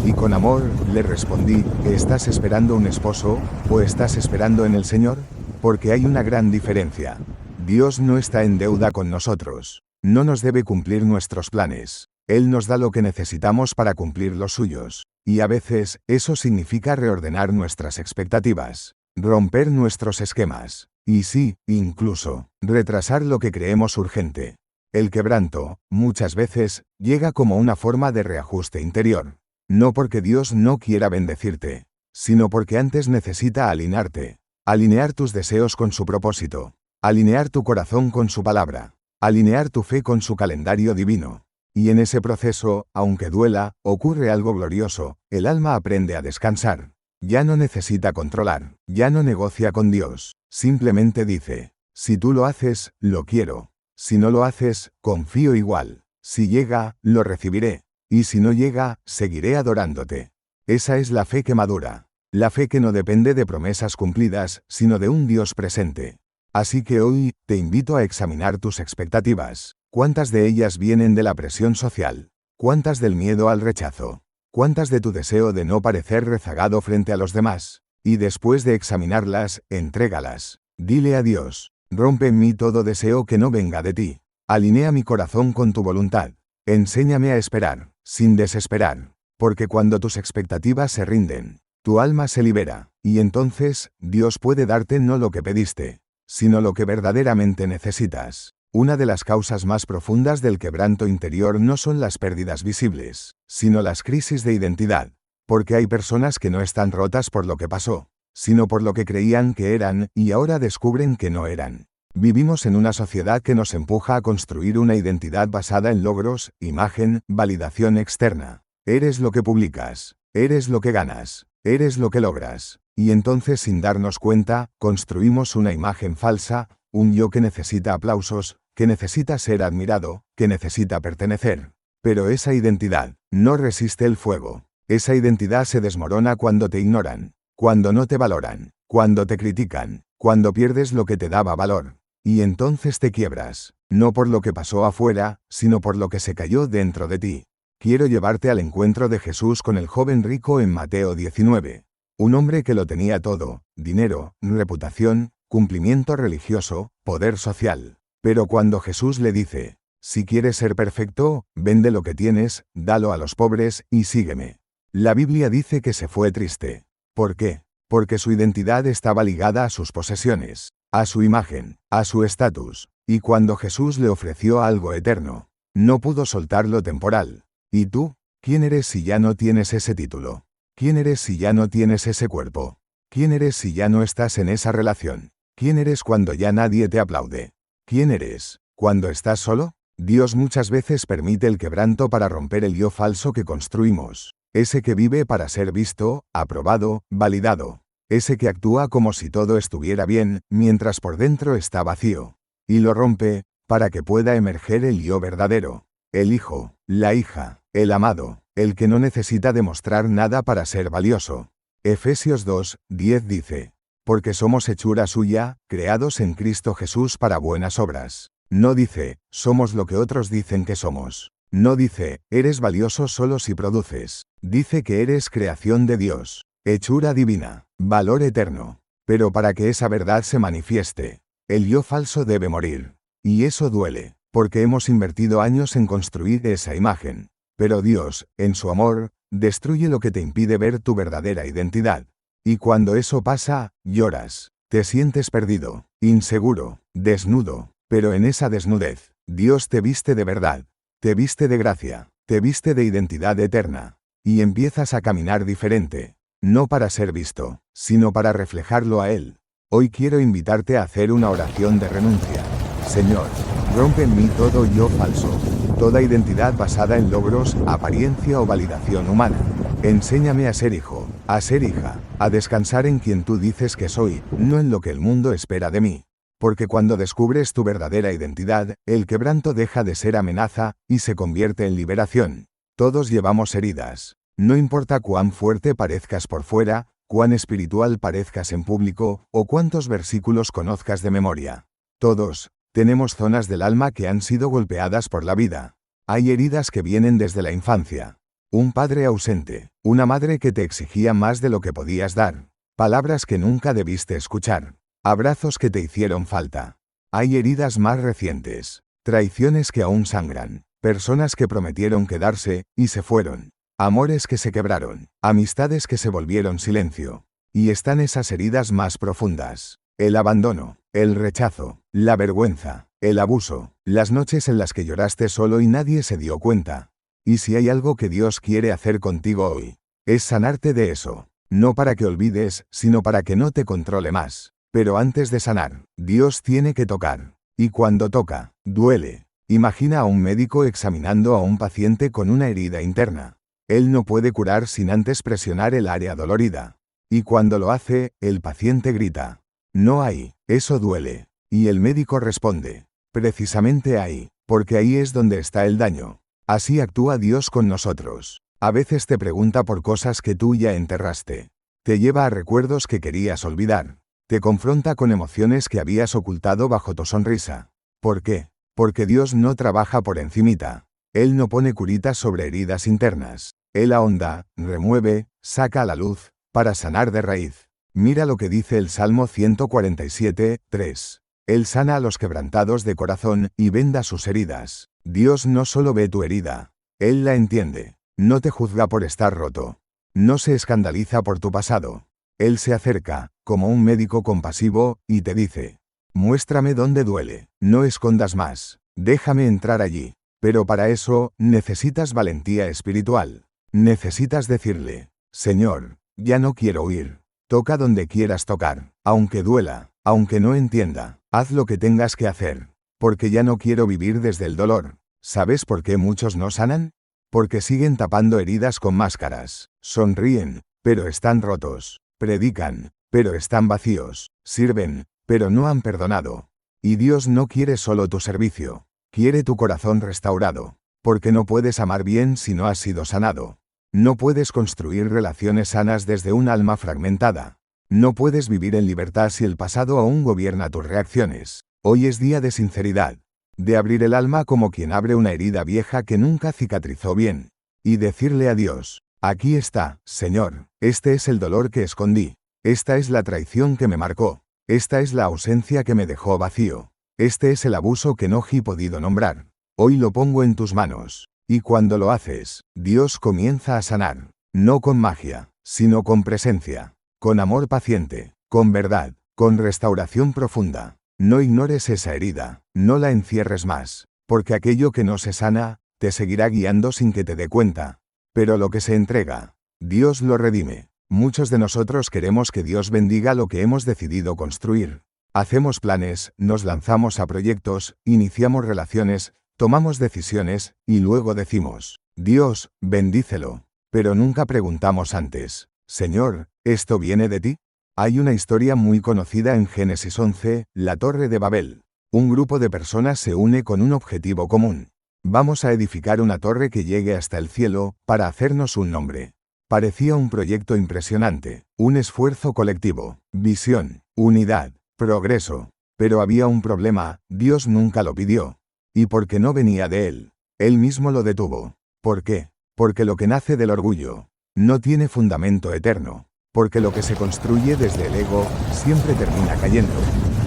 Y con amor, le respondí, ¿estás esperando un esposo, o estás esperando en el Señor? Porque hay una gran diferencia. Dios no está en deuda con nosotros. No nos debe cumplir nuestros planes. Él nos da lo que necesitamos para cumplir los suyos. Y a veces, eso significa reordenar nuestras expectativas, romper nuestros esquemas. Y sí, incluso, retrasar lo que creemos urgente. El quebranto, muchas veces, llega como una forma de reajuste interior. No porque Dios no quiera bendecirte, sino porque antes necesita alinearte. Alinear tus deseos con su propósito. Alinear tu corazón con su palabra. Alinear tu fe con su calendario divino. Y en ese proceso, aunque duela, ocurre algo glorioso. El alma aprende a descansar. Ya no necesita controlar. Ya no negocia con Dios. Simplemente dice, si tú lo haces, lo quiero. Si no lo haces, confío igual. Si llega, lo recibiré. Y si no llega, seguiré adorándote. Esa es la fe que madura. La fe que no depende de promesas cumplidas, sino de un Dios presente. Así que hoy, te invito a examinar tus expectativas. ¿Cuántas de ellas vienen de la presión social? ¿Cuántas del miedo al rechazo? ¿Cuántas de tu deseo de no parecer rezagado frente a los demás? Y después de examinarlas, entrégalas. Dile a Dios, rompe en mí todo deseo que no venga de ti. Alinea mi corazón con tu voluntad. Enséñame a esperar, sin desesperar. Porque cuando tus expectativas se rinden, tu alma se libera, y entonces, Dios puede darte no lo que pediste, sino lo que verdaderamente necesitas. Una de las causas más profundas del quebranto interior no son las pérdidas visibles, sino las crisis de identidad. Porque hay personas que no están rotas por lo que pasó, sino por lo que creían que eran, y ahora descubren que no eran. Vivimos en una sociedad que nos empuja a construir una identidad basada en logros, imagen, validación externa. Eres lo que publicas, eres lo que ganas, eres lo que logras. Y entonces, sin darnos cuenta, construimos una imagen falsa, un yo que necesita aplausos, que necesita ser admirado, que necesita pertenecer. Pero esa identidad no resiste el fuego. Esa identidad se desmorona cuando te ignoran, cuando no te valoran, cuando te critican, cuando pierdes lo que te daba valor. Y entonces te quiebras, no por lo que pasó afuera, sino por lo que se cayó dentro de ti. Quiero llevarte al encuentro de Jesús con el joven rico en Mateo 19. Un hombre que lo tenía todo: dinero, reputación, cumplimiento religioso, poder social. Pero cuando Jesús le dice, si quieres ser perfecto, vende lo que tienes, dalo a los pobres, y sígueme. La Biblia dice que se fue triste. ¿Por qué? Porque su identidad estaba ligada a sus posesiones, a su imagen, a su estatus. Y cuando Jesús le ofreció algo eterno, no pudo soltar lo temporal. ¿Y tú? ¿Quién eres si ya no tienes ese título? ¿Quién eres si ya no tienes ese cuerpo? ¿Quién eres si ya no estás en esa relación? ¿Quién eres cuando ya nadie te aplaude? ¿Quién eres cuando estás solo? Dios muchas veces permite el quebranto para romper el yo falso que construimos. Ese que vive para ser visto, aprobado, validado. Ese que actúa como si todo estuviera bien, mientras por dentro está vacío. Y lo rompe, para que pueda emerger el yo verdadero. El hijo, la hija, el amado, el que no necesita demostrar nada para ser valioso. Efesios 2:10 dice, porque somos hechura suya, creados en Cristo Jesús para buenas obras. No dice, somos lo que otros dicen que somos. No dice, eres valioso solo si produces. Dice que eres creación de Dios, hechura divina, valor eterno. Pero para que esa verdad se manifieste, el yo falso debe morir. Y eso duele, porque hemos invertido años en construir esa imagen. Pero Dios, en su amor, destruye lo que te impide ver tu verdadera identidad. Y cuando eso pasa, lloras, te sientes perdido, inseguro, desnudo. Pero en esa desnudez, Dios te viste de verdad, te viste de gracia, te viste de identidad eterna. Y empiezas a caminar diferente, no para ser visto, sino para reflejarlo a Él. Hoy quiero invitarte a hacer una oración de renuncia. Señor, rompe en mí todo yo falso, toda identidad basada en logros, apariencia o validación humana. Enséñame a ser hijo, a ser hija, a descansar en quien tú dices que soy, no en lo que el mundo espera de mí. Porque cuando descubres tu verdadera identidad, el quebranto deja de ser amenaza y se convierte en liberación. Todos llevamos heridas. No importa cuán fuerte parezcas por fuera, cuán espiritual parezcas en público, o cuántos versículos conozcas de memoria. Todos tenemos zonas del alma que han sido golpeadas por la vida. Hay heridas que vienen desde la infancia. Un padre ausente, una madre que te exigía más de lo que podías dar, palabras que nunca debiste escuchar, abrazos que te hicieron falta. Hay heridas más recientes, traiciones que aún sangran, personas que prometieron quedarse y se fueron, amores que se quebraron, amistades que se volvieron silencio. Y están esas heridas más profundas: el abandono, el rechazo, la vergüenza, el abuso, las noches en las que lloraste solo y nadie se dio cuenta. Y si hay algo que Dios quiere hacer contigo hoy, es sanarte de eso, no para que olvides, sino para que no te controle más. Pero antes de sanar, Dios tiene que tocar. Y cuando toca, duele. Imagina a un médico examinando a un paciente con una herida interna. Él no puede curar sin antes presionar el área dolorida. Y cuando lo hace, el paciente grita: no hay, eso duele. Y el médico responde: precisamente ahí, porque ahí es donde está el daño. Así actúa Dios con nosotros. A veces te pregunta por cosas que tú ya enterraste. Te lleva a recuerdos que querías olvidar. Te confronta con emociones que habías ocultado bajo tu sonrisa. ¿Por qué? Porque Dios no trabaja por encimita. Él no pone curitas sobre heridas internas. Él ahonda, remueve, saca a la luz, para sanar de raíz. Mira lo que dice el Salmo 147, 3. Él sana a los quebrantados de corazón y venda sus heridas. Dios no solo ve tu herida, Él la entiende. No te juzga por estar roto. No se escandaliza por tu pasado. Él se acerca, como un médico compasivo, y te dice: muéstrame dónde duele, no escondas más, déjame entrar allí. Pero para eso, necesitas valentía espiritual. Necesitas decirle: Señor, ya no quiero huir. Toca donde quieras tocar, aunque duela, aunque no entienda, haz lo que tengas que hacer. Porque ya no quiero vivir desde el dolor. ¿Sabes por qué muchos no sanan? Porque siguen tapando heridas con máscaras. Sonríen, pero están rotos. Predican, pero están vacíos. Sirven, pero no han perdonado. Y Dios no quiere solo tu servicio. Quiere tu corazón restaurado. Porque no puedes amar bien si no has sido sanado. No puedes construir relaciones sanas desde un alma fragmentada. No puedes vivir en libertad si el pasado aún gobierna tus reacciones. Hoy es día de sinceridad. De abrir el alma como quien abre una herida vieja que nunca cicatrizó bien. Y decirle a Dios: aquí está, Señor, este es el dolor que escondí. Esta es la traición que me marcó. Esta es la ausencia que me dejó vacío. Este es el abuso que no he podido nombrar. Hoy lo pongo en tus manos. Y cuando lo haces, Dios comienza a sanar. No con magia, sino con presencia. Con amor paciente. Con verdad. Con restauración profunda. No ignores esa herida. No la encierres más. Porque aquello que no se sana, te seguirá guiando sin que te dé cuenta. Pero lo que se entrega, Dios lo redime. Muchos de nosotros queremos que Dios bendiga lo que hemos decidido construir. Hacemos planes, nos lanzamos a proyectos, iniciamos relaciones, tomamos decisiones, y luego decimos: Dios, bendícelo. Pero nunca preguntamos antes: Señor, ¿esto viene de ti? Hay una historia muy conocida en Génesis 11, la Torre de Babel. Un grupo de personas se une con un objetivo común. Vamos a edificar una torre que llegue hasta el cielo, para hacernos un nombre. Parecía un proyecto impresionante, un esfuerzo colectivo, visión, unidad, progreso. Pero había un problema: Dios nunca lo pidió. Y porque no venía de Él, Él mismo lo detuvo. ¿Por qué? Porque lo que nace del orgullo no tiene fundamento eterno. Porque lo que se construye desde el ego siempre termina cayendo.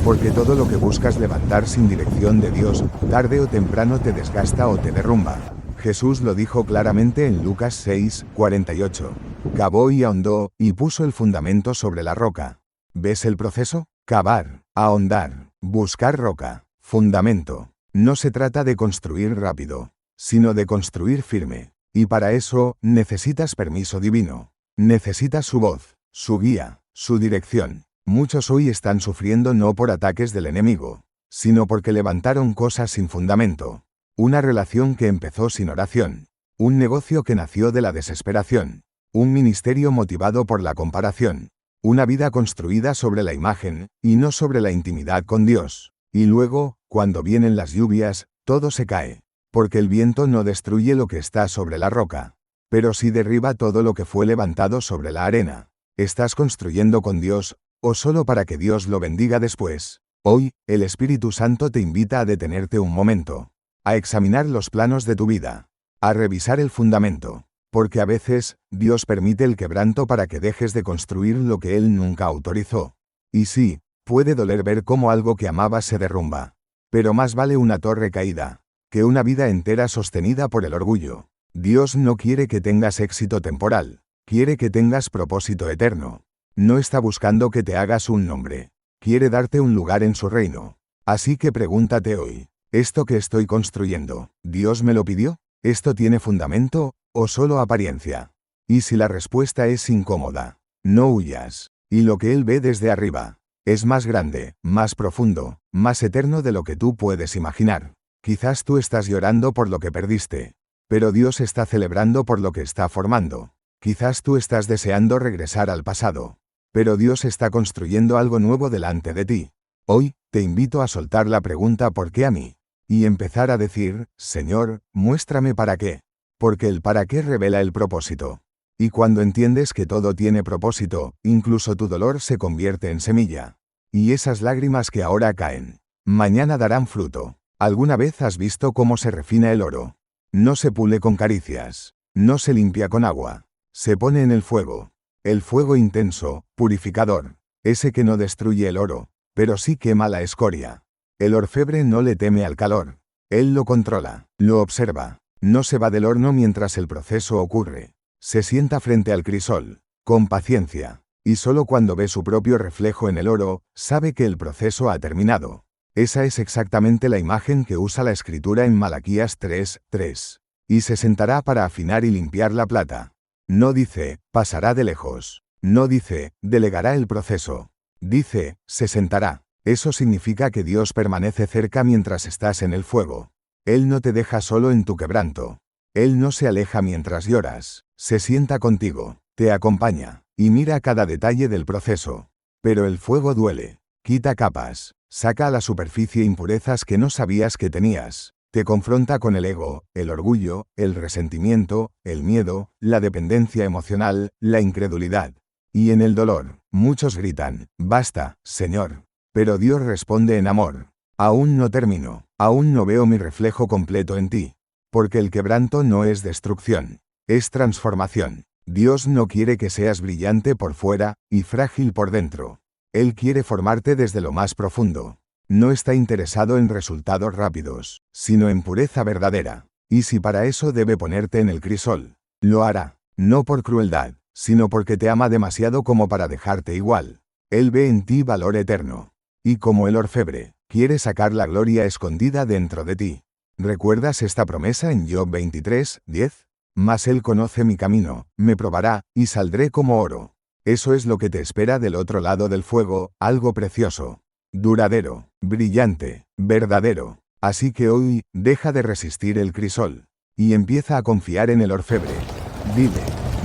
Porque todo lo que buscas levantar sin dirección de Dios, tarde o temprano te desgasta o te derrumba. Jesús lo dijo claramente en Lucas 6, 48. Cavó y ahondó, y puso el fundamento sobre la roca. ¿Ves el proceso? Cavar, ahondar, buscar roca, fundamento. No se trata de construir rápido, sino de construir firme. Y para eso, necesitas permiso divino. Necesitas su voz, su guía, su dirección. Muchos hoy están sufriendo no por ataques del enemigo, sino porque levantaron cosas sin fundamento. Una relación que empezó sin oración. Un negocio que nació de la desesperación. Un ministerio motivado por la comparación. Una vida construida sobre la imagen, y no sobre la intimidad con Dios. Y luego, cuando vienen las lluvias, todo se cae. Porque el viento no destruye lo que está sobre la roca, pero sí derriba todo lo que fue levantado sobre la arena. ¿Estás construyendo con Dios, o solo para que Dios lo bendiga después? Hoy, el Espíritu Santo te invita a detenerte un momento, a examinar los planos de tu vida, a revisar el fundamento, porque a veces, Dios permite el quebranto para que dejes de construir lo que Él nunca autorizó. Y sí, puede doler ver cómo algo que amabas se derrumba, pero más vale una torre caída que una vida entera sostenida por el orgullo. Dios no quiere que tengas éxito temporal, quiere que tengas propósito eterno. No está buscando que te hagas un nombre, quiere darte un lugar en su reino. Así que pregúntate hoy: ¿esto que estoy construyendo, Dios me lo pidió? ¿Esto tiene fundamento, o solo apariencia? Y si la respuesta es incómoda, no huyas. Y lo que Él ve desde arriba es más grande, más profundo, más eterno de lo que tú puedes imaginar. Quizás tú estás llorando por lo que perdiste, pero Dios está celebrando por lo que está formando. Quizás tú estás deseando regresar al pasado, pero Dios está construyendo algo nuevo delante de ti. Hoy, te invito a soltar la pregunta ¿por qué a mí? Y empezar a decir: Señor, muéstrame para qué. Porque el para qué revela el propósito. Y cuando entiendes que todo tiene propósito, incluso tu dolor se convierte en semilla. Y esas lágrimas que ahora caen, mañana darán fruto. ¿Alguna vez has visto cómo se refina el oro? No se pule con caricias. No se limpia con agua. Se pone en el fuego. El fuego intenso, purificador. Ese que no destruye el oro, pero sí quema la escoria. El orfebre no le teme al calor. Él lo controla, lo observa. No se va del horno mientras el proceso ocurre. Se sienta frente al crisol, con paciencia. Y solo cuando ve su propio reflejo en el oro, sabe que el proceso ha terminado. Esa es exactamente la imagen que usa la escritura en Malaquías 3:3. Y se sentará para afinar y limpiar la plata. No dice, pasará de lejos. No dice, delegará el proceso. Dice, se sentará. Eso significa que Dios permanece cerca mientras estás en el fuego. Él no te deja solo en tu quebranto. Él no se aleja mientras lloras. Se sienta contigo, te acompaña, y mira cada detalle del proceso. Pero el fuego duele. Quita capas. Saca a la superficie impurezas que no sabías que tenías. Te confronta con el ego, el orgullo, el resentimiento, el miedo, la dependencia emocional, la incredulidad. Y en el dolor, muchos gritan, basta, Señor. Pero Dios responde en amor. Aún no termino, aún no veo mi reflejo completo en ti. Porque el quebranto no es destrucción, es transformación. Dios no quiere que seas brillante por fuera y frágil por dentro. Él quiere formarte desde lo más profundo. No está interesado en resultados rápidos, sino en pureza verdadera. Y si para eso debe ponerte en el crisol, lo hará, no por crueldad, sino porque te ama demasiado como para dejarte igual. Él ve en ti valor eterno. Y como el orfebre, quiere sacar la gloria escondida dentro de ti. ¿Recuerdas esta promesa en Job 23:10? Mas Él conoce mi camino, me probará, y saldré como oro. Eso es lo que te espera del otro lado del fuego, algo precioso, duradero, brillante, verdadero. Así que hoy, deja de resistir el crisol. Y empieza a confiar en el orfebre. Dile,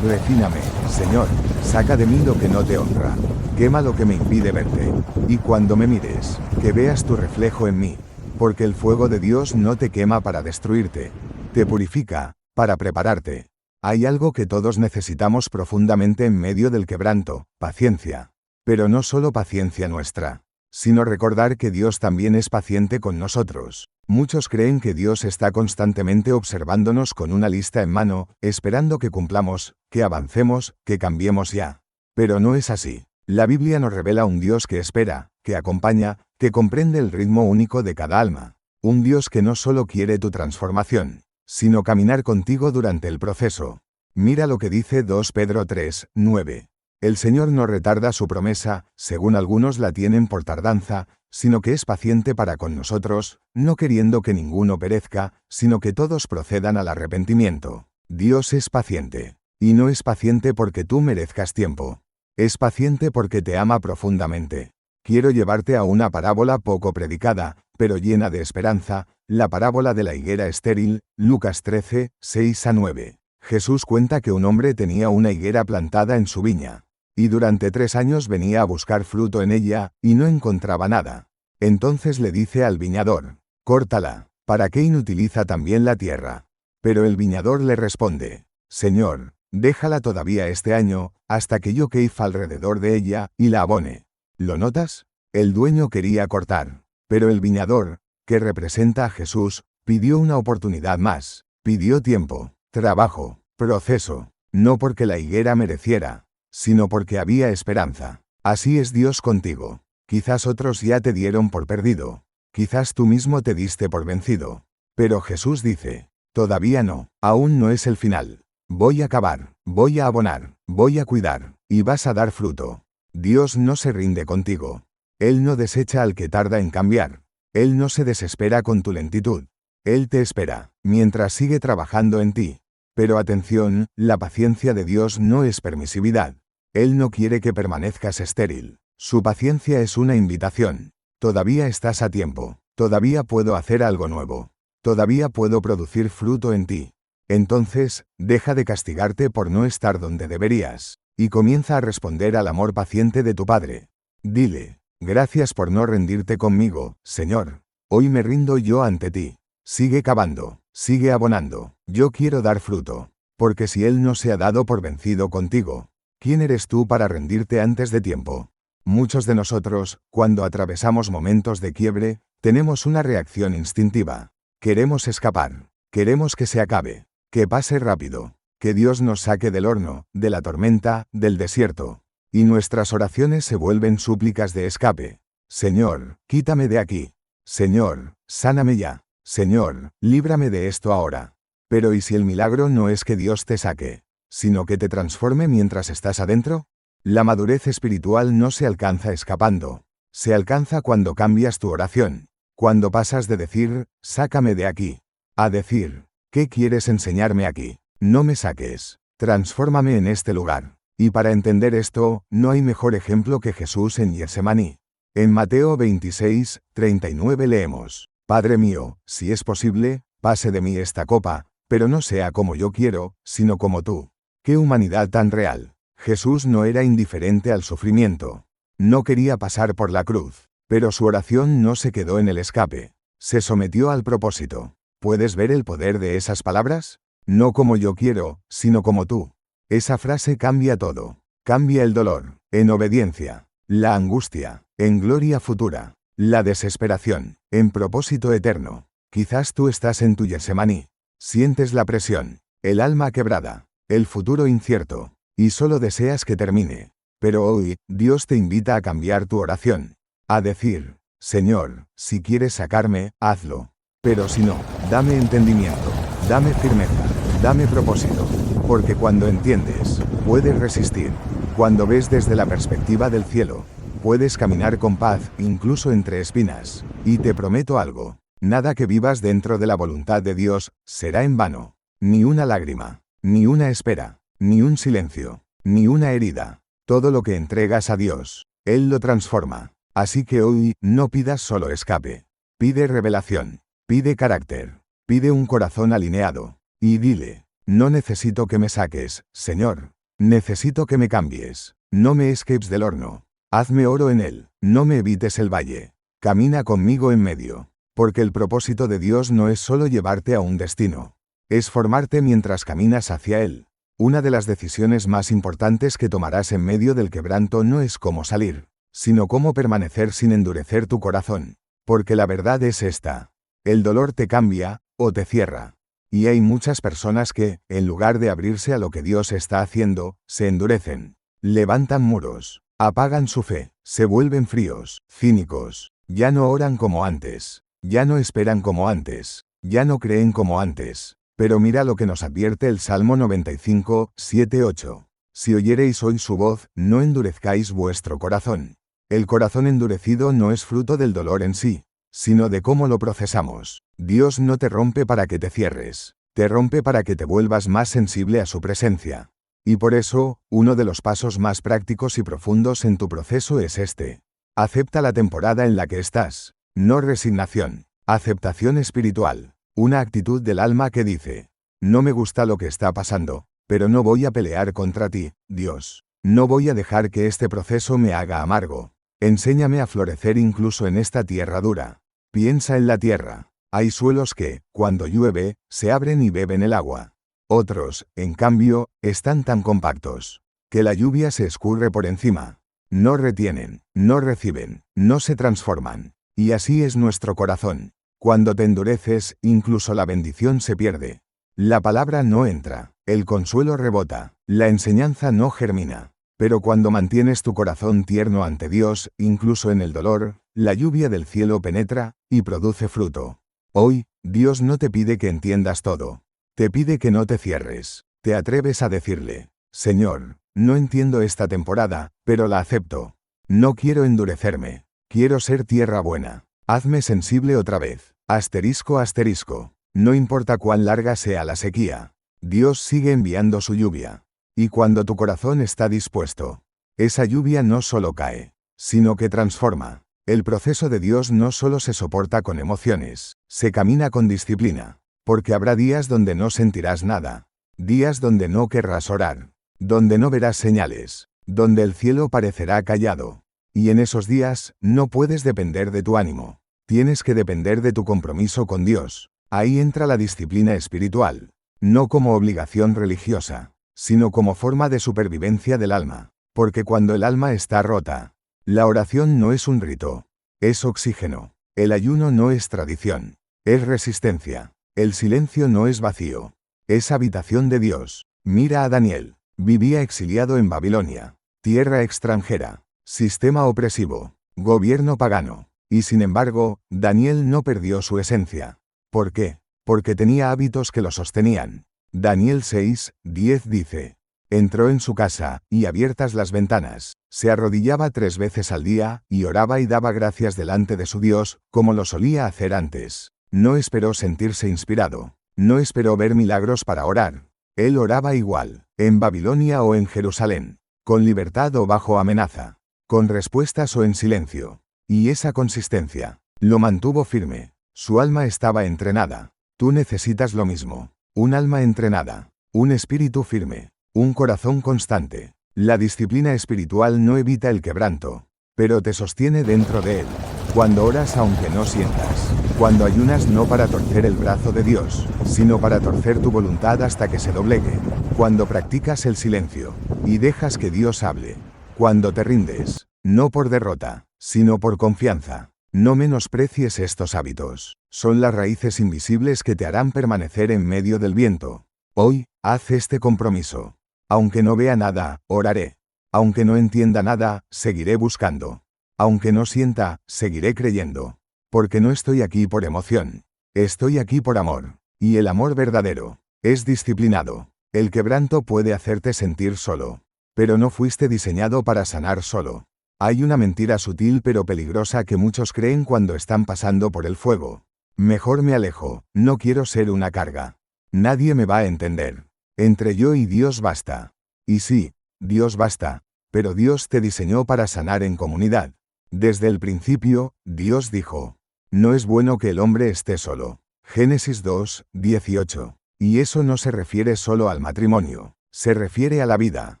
refíname, Señor, saca de mí lo que no te honra. Quema lo que me impide verte. Y cuando me mires, que veas tu reflejo en mí. Porque el fuego de Dios no te quema para destruirte. Te purifica, para prepararte. Hay algo que todos necesitamos profundamente en medio del quebranto, paciencia. Pero no solo paciencia nuestra, sino recordar que Dios también es paciente con nosotros. Muchos creen que Dios está constantemente observándonos con una lista en mano, esperando que cumplamos, que avancemos, que cambiemos ya. Pero no es así. La Biblia nos revela un Dios que espera, que acompaña, que comprende el ritmo único de cada alma. Un Dios que no solo quiere tu transformación, sino caminar contigo durante el proceso. Mira lo que dice 2 Pedro 3:9. El Señor no retarda su promesa, según algunos la tienen por tardanza, sino que es paciente para con nosotros, no queriendo que ninguno perezca, sino que todos procedan al arrepentimiento. Dios es paciente. Y no es paciente porque tú merezcas tiempo. Es paciente porque te ama profundamente. Quiero llevarte a una parábola poco predicada, pero llena de esperanza, la parábola de la higuera estéril, Lucas 13:6-9. Jesús cuenta que un hombre tenía una higuera plantada en su viña. Y durante 3 años venía a buscar fruto en ella, y no encontraba nada. Entonces le dice al viñador, córtala, ¿para qué inutiliza también la tierra? Pero el viñador le responde, Señor, déjala todavía este año, hasta que yo queifa alrededor de ella, y la abone. ¿Lo notas? El dueño quería cortar, pero el viñador, que representa a Jesús, pidió una oportunidad más, pidió tiempo, trabajo, proceso, no porque la higuera mereciera, sino porque había esperanza. Así es Dios contigo. Quizás otros ya te dieron por perdido. Quizás tú mismo te diste por vencido. Pero Jesús dice, todavía no, aún no es el final. Voy a cavar, voy a abonar, voy a cuidar, y vas a dar fruto. Dios no se rinde contigo. Él no desecha al que tarda en cambiar. Él no se desespera con tu lentitud. Él te espera, mientras sigue trabajando en ti. Pero atención, la paciencia de Dios no es permisividad. Él no quiere que permanezcas estéril. Su paciencia es una invitación. Todavía estás a tiempo. Todavía puedo hacer algo nuevo. Todavía puedo producir fruto en ti. Entonces, deja de castigarte por no estar donde deberías, y comienza a responder al amor paciente de tu Padre. Dile, gracias por no rendirte conmigo, Señor. Hoy me rindo yo ante ti. Sigue cavando, sigue abonando. Yo quiero dar fruto. Porque si Él no se ha dado por vencido contigo, ¿quién eres tú para rendirte antes de tiempo? Muchos de nosotros, cuando atravesamos momentos de quiebre, tenemos una reacción instintiva. Queremos escapar. Queremos que se acabe, que pase rápido, que Dios nos saque del horno, de la tormenta, del desierto. Y nuestras oraciones se vuelven súplicas de escape. Señor, quítame de aquí. Señor, sáname ya. Señor, líbrame de esto ahora. Pero ¿y si el milagro no es que Dios te saque, sino que te transforme mientras estás adentro? La madurez espiritual no se alcanza escapando. Se alcanza cuando cambias tu oración. Cuando pasas de decir, sácame de aquí, a decir, ¿qué quieres enseñarme aquí? No me saques. Transfórmame en este lugar. Y para entender esto, no hay mejor ejemplo que Jesús en Getsemaní. En Mateo 26, 39 leemos, Padre mío, si es posible, pase de mí esta copa, pero no sea como yo quiero, sino como tú. ¡Qué humanidad tan real! Jesús no era indiferente al sufrimiento. No quería pasar por la cruz, pero su oración no se quedó en el escape. Se sometió al propósito. ¿Puedes ver el poder de esas palabras? No como yo quiero, sino como tú. Esa frase cambia todo. Cambia el dolor, en obediencia, la angustia, en gloria futura, la desesperación, en propósito eterno. Quizás tú estás en tu Getsemaní. Sientes la presión, el alma quebrada, el futuro incierto, y solo deseas que termine. Pero hoy, Dios te invita a cambiar tu oración. A decir, Señor, si quieres sacarme, hazlo. Pero si no, dame entendimiento, dame firmeza, dame propósito. Porque cuando entiendes, puedes resistir. Cuando ves desde la perspectiva del cielo, puedes caminar con paz, incluso entre espinas. Y te prometo algo, nada que vivas dentro de la voluntad de Dios será en vano. Ni una lágrima, ni una espera, ni un silencio, ni una herida. Todo lo que entregas a Dios, Él lo transforma. Así que hoy, no pidas solo escape. Pide revelación, pide carácter, pide un corazón alineado. Y dile, no necesito que me saques, Señor. Necesito que me cambies. No me escapes del horno. Hazme oro en él. No me evites el valle. Camina conmigo en medio. Porque el propósito de Dios no es solo llevarte a un destino. Es formarte mientras caminas hacia él. Una de las decisiones más importantes que tomarás en medio del quebranto no es cómo salir, sino cómo permanecer sin endurecer tu corazón. Porque la verdad es esta. El dolor te cambia, o te cierra. Y hay muchas personas que, en lugar de abrirse a lo que Dios está haciendo, se endurecen. Levantan muros, apagan su fe, se vuelven fríos, cínicos. Ya no oran como antes. Ya no esperan como antes. Ya no creen como antes. Pero mira lo que nos advierte el Salmo 95, 7-8. Si oyereis hoy su voz, no endurezcáis vuestro corazón. El corazón endurecido no es fruto del dolor en sí, sino de cómo lo procesamos. Dios no te rompe para que te cierres, te rompe para que te vuelvas más sensible a su presencia. Y por eso, uno de los pasos más prácticos y profundos en tu proceso es este. Acepta la temporada en la que estás. No resignación, aceptación espiritual. Una actitud del alma que dice, no me gusta lo que está pasando, pero no voy a pelear contra ti, Dios. No voy a dejar que este proceso me haga amargo. Enséñame a florecer incluso en esta tierra dura. Piensa en la tierra. Hay suelos que, cuando llueve, se abren y beben el agua. Otros, en cambio, están tan compactos, que la lluvia se escurre por encima. No retienen, no reciben, no se transforman. Y así es nuestro corazón. Cuando te endureces, incluso la bendición se pierde. La palabra no entra, el consuelo rebota, la enseñanza no germina. Pero cuando mantienes tu corazón tierno ante Dios, incluso en el dolor, la lluvia del cielo penetra y produce fruto. Hoy, Dios no te pide que entiendas todo. Te pide que no te cierres. Te atreves a decirle, Señor, no entiendo esta temporada, pero la acepto. No quiero endurecerme. Quiero ser tierra buena. Hazme sensible otra vez. Asterisco asterisco. No importa cuán larga sea la sequía. Dios sigue enviando su lluvia. Y cuando tu corazón está dispuesto, esa lluvia no solo cae, sino que transforma. El proceso de Dios no solo se soporta con emociones, se camina con disciplina. Porque habrá días donde no sentirás nada. Días donde no querrás orar. Donde no verás señales. Donde el cielo parecerá callado. Y en esos días, no puedes depender de tu ánimo. Tienes que depender de tu compromiso con Dios. Ahí entra la disciplina espiritual. No como obligación religiosa, sino como forma de supervivencia del alma. Porque cuando el alma está rota, la oración no es un rito. Es oxígeno. El ayuno no es tradición. Es resistencia. El silencio no es vacío. Es habitación de Dios. Mira a Daniel. Vivía exiliado en Babilonia. Tierra extranjera. Sistema opresivo. Gobierno pagano. Y sin embargo, Daniel no perdió su esencia. ¿Por qué? Porque tenía hábitos que lo sostenían. Daniel 6:10 dice: entró en su casa, y abiertas las ventanas, se arrodillaba 3 veces al día, y oraba y daba gracias delante de su Dios, como lo solía hacer antes. No esperó sentirse inspirado. No esperó ver milagros para orar. Él oraba igual, en Babilonia o en Jerusalén, con libertad o bajo amenaza, con respuestas o en silencio. Y esa consistencia lo mantuvo firme. Su alma estaba entrenada. Tú necesitas lo mismo. Un alma entrenada, un espíritu firme, un corazón constante. La disciplina espiritual no evita el quebranto, pero te sostiene dentro de él. Cuando oras aunque no sientas. Cuando ayunas no para torcer el brazo de Dios, sino para torcer tu voluntad hasta que se doblegue. Cuando practicas el silencio y dejas que Dios hable. Cuando te rindes, no por derrota, sino por confianza. No menosprecies estos hábitos. Son las raíces invisibles que te harán permanecer en medio del viento. Hoy, haz este compromiso. Aunque no vea nada, oraré. Aunque no entienda nada, seguiré buscando. Aunque no sienta, seguiré creyendo. Porque no estoy aquí por emoción. Estoy aquí por amor. Y el amor verdadero es disciplinado. El quebranto puede hacerte sentir solo. Pero no fuiste diseñado para sanar solo. Hay una mentira sutil pero peligrosa que muchos creen cuando están pasando por el fuego. Mejor me alejo, no quiero ser una carga. Nadie me va a entender. Entre yo y Dios basta. Y sí, Dios basta, pero Dios te diseñó para sanar en comunidad. Desde el principio, Dios dijo: no es bueno que el hombre esté solo. Génesis 2:18. Y eso no se refiere solo al matrimonio, se refiere a la vida,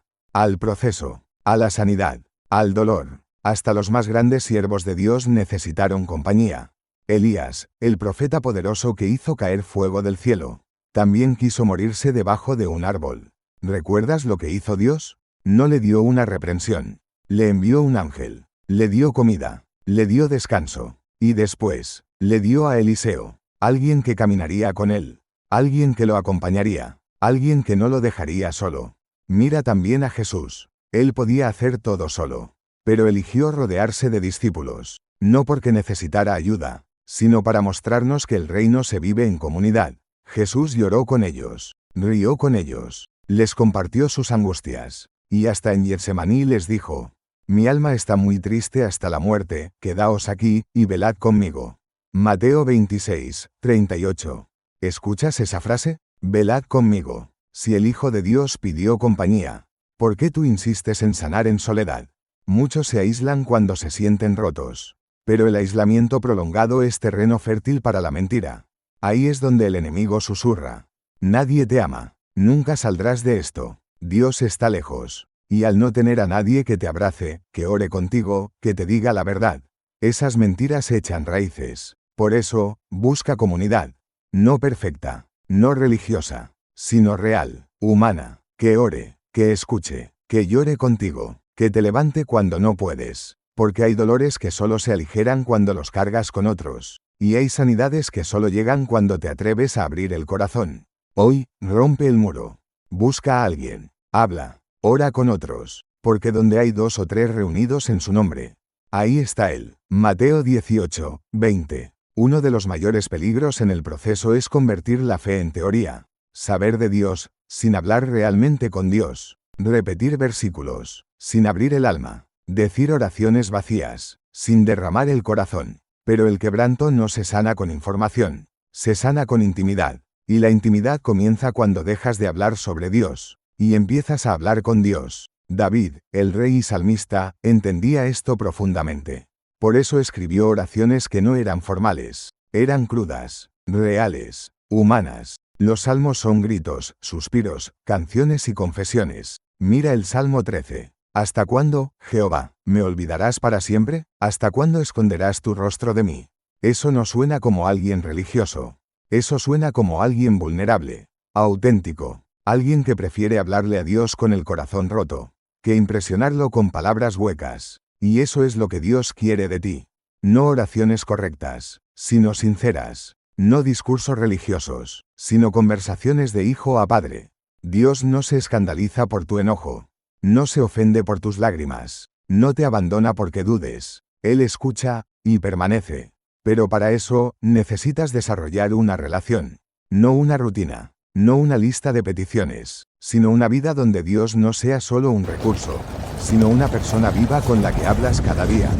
al proceso, a la sanidad, al dolor. Hasta los más grandes siervos de Dios necesitaron compañía. Elías, el profeta poderoso que hizo caer fuego del cielo, también quiso morirse debajo de un árbol. ¿Recuerdas lo que hizo Dios? No le dio una reprensión. Le envió un ángel. Le dio comida. Le dio descanso. Y después, le dio a Eliseo, alguien que caminaría con él. Alguien que lo acompañaría. Alguien que no lo dejaría solo. Mira también a Jesús. Él podía hacer todo solo, pero eligió rodearse de discípulos, no porque necesitara ayuda, sino para mostrarnos que el reino se vive en comunidad. Jesús lloró con ellos, rió con ellos, les compartió sus angustias, y hasta en Getsemaní les dijo: mi alma está muy triste hasta la muerte, quedaos aquí, y velad conmigo. Mateo 26:38. ¿Escuchas esa frase? Velad conmigo. Si el Hijo de Dios pidió compañía, ¿por qué tú insistes en sanar en soledad? Muchos se aíslan cuando se sienten rotos. Pero el aislamiento prolongado es terreno fértil para la mentira. Ahí es donde el enemigo susurra: nadie te ama. Nunca saldrás de esto. Dios está lejos. Y al no tener a nadie que te abrace, que ore contigo, que te diga la verdad, esas mentiras echan raíces. Por eso, busca comunidad. No perfecta, no religiosa, sino real, humana, que ore, que escuche, que llore contigo, que te levante cuando no puedes, porque hay dolores que solo se aligeran cuando los cargas con otros, y hay sanidades que solo llegan cuando te atreves a abrir el corazón. Hoy, rompe el muro, busca a alguien, habla, ora con otros, porque donde hay 2 o 3 reunidos en su nombre, ahí está Él. Mateo 18:20. Uno de los mayores peligros en el proceso es convertir la fe en teoría. Saber de Dios, sin hablar realmente con Dios. Repetir versículos, sin abrir el alma. Decir oraciones vacías, sin derramar el corazón. Pero el quebranto no se sana con información, se sana con intimidad. Y la intimidad comienza cuando dejas de hablar sobre Dios, y empiezas a hablar con Dios. David, el rey y salmista, entendía esto profundamente. Por eso escribió oraciones que no eran formales, eran crudas, reales, humanas. Los salmos son gritos, suspiros, canciones y confesiones. Mira el Salmo 13. ¿Hasta cuándo, Jehová, me olvidarás para siempre? ¿Hasta cuándo esconderás tu rostro de mí? Eso no suena como alguien religioso. Eso suena como alguien vulnerable, auténtico, alguien que prefiere hablarle a Dios con el corazón roto, que impresionarlo con palabras huecas. Y eso es lo que Dios quiere de ti. No oraciones correctas, sino sinceras. No discursos religiosos, sino conversaciones de hijo a padre. Dios no se escandaliza por tu enojo. No se ofende por tus lágrimas. No te abandona porque dudes. Él escucha y permanece. Pero para eso, necesitas desarrollar una relación. No una rutina. No una lista de peticiones, sino una vida donde Dios no sea solo un recurso, sino una persona viva con la que hablas cada día.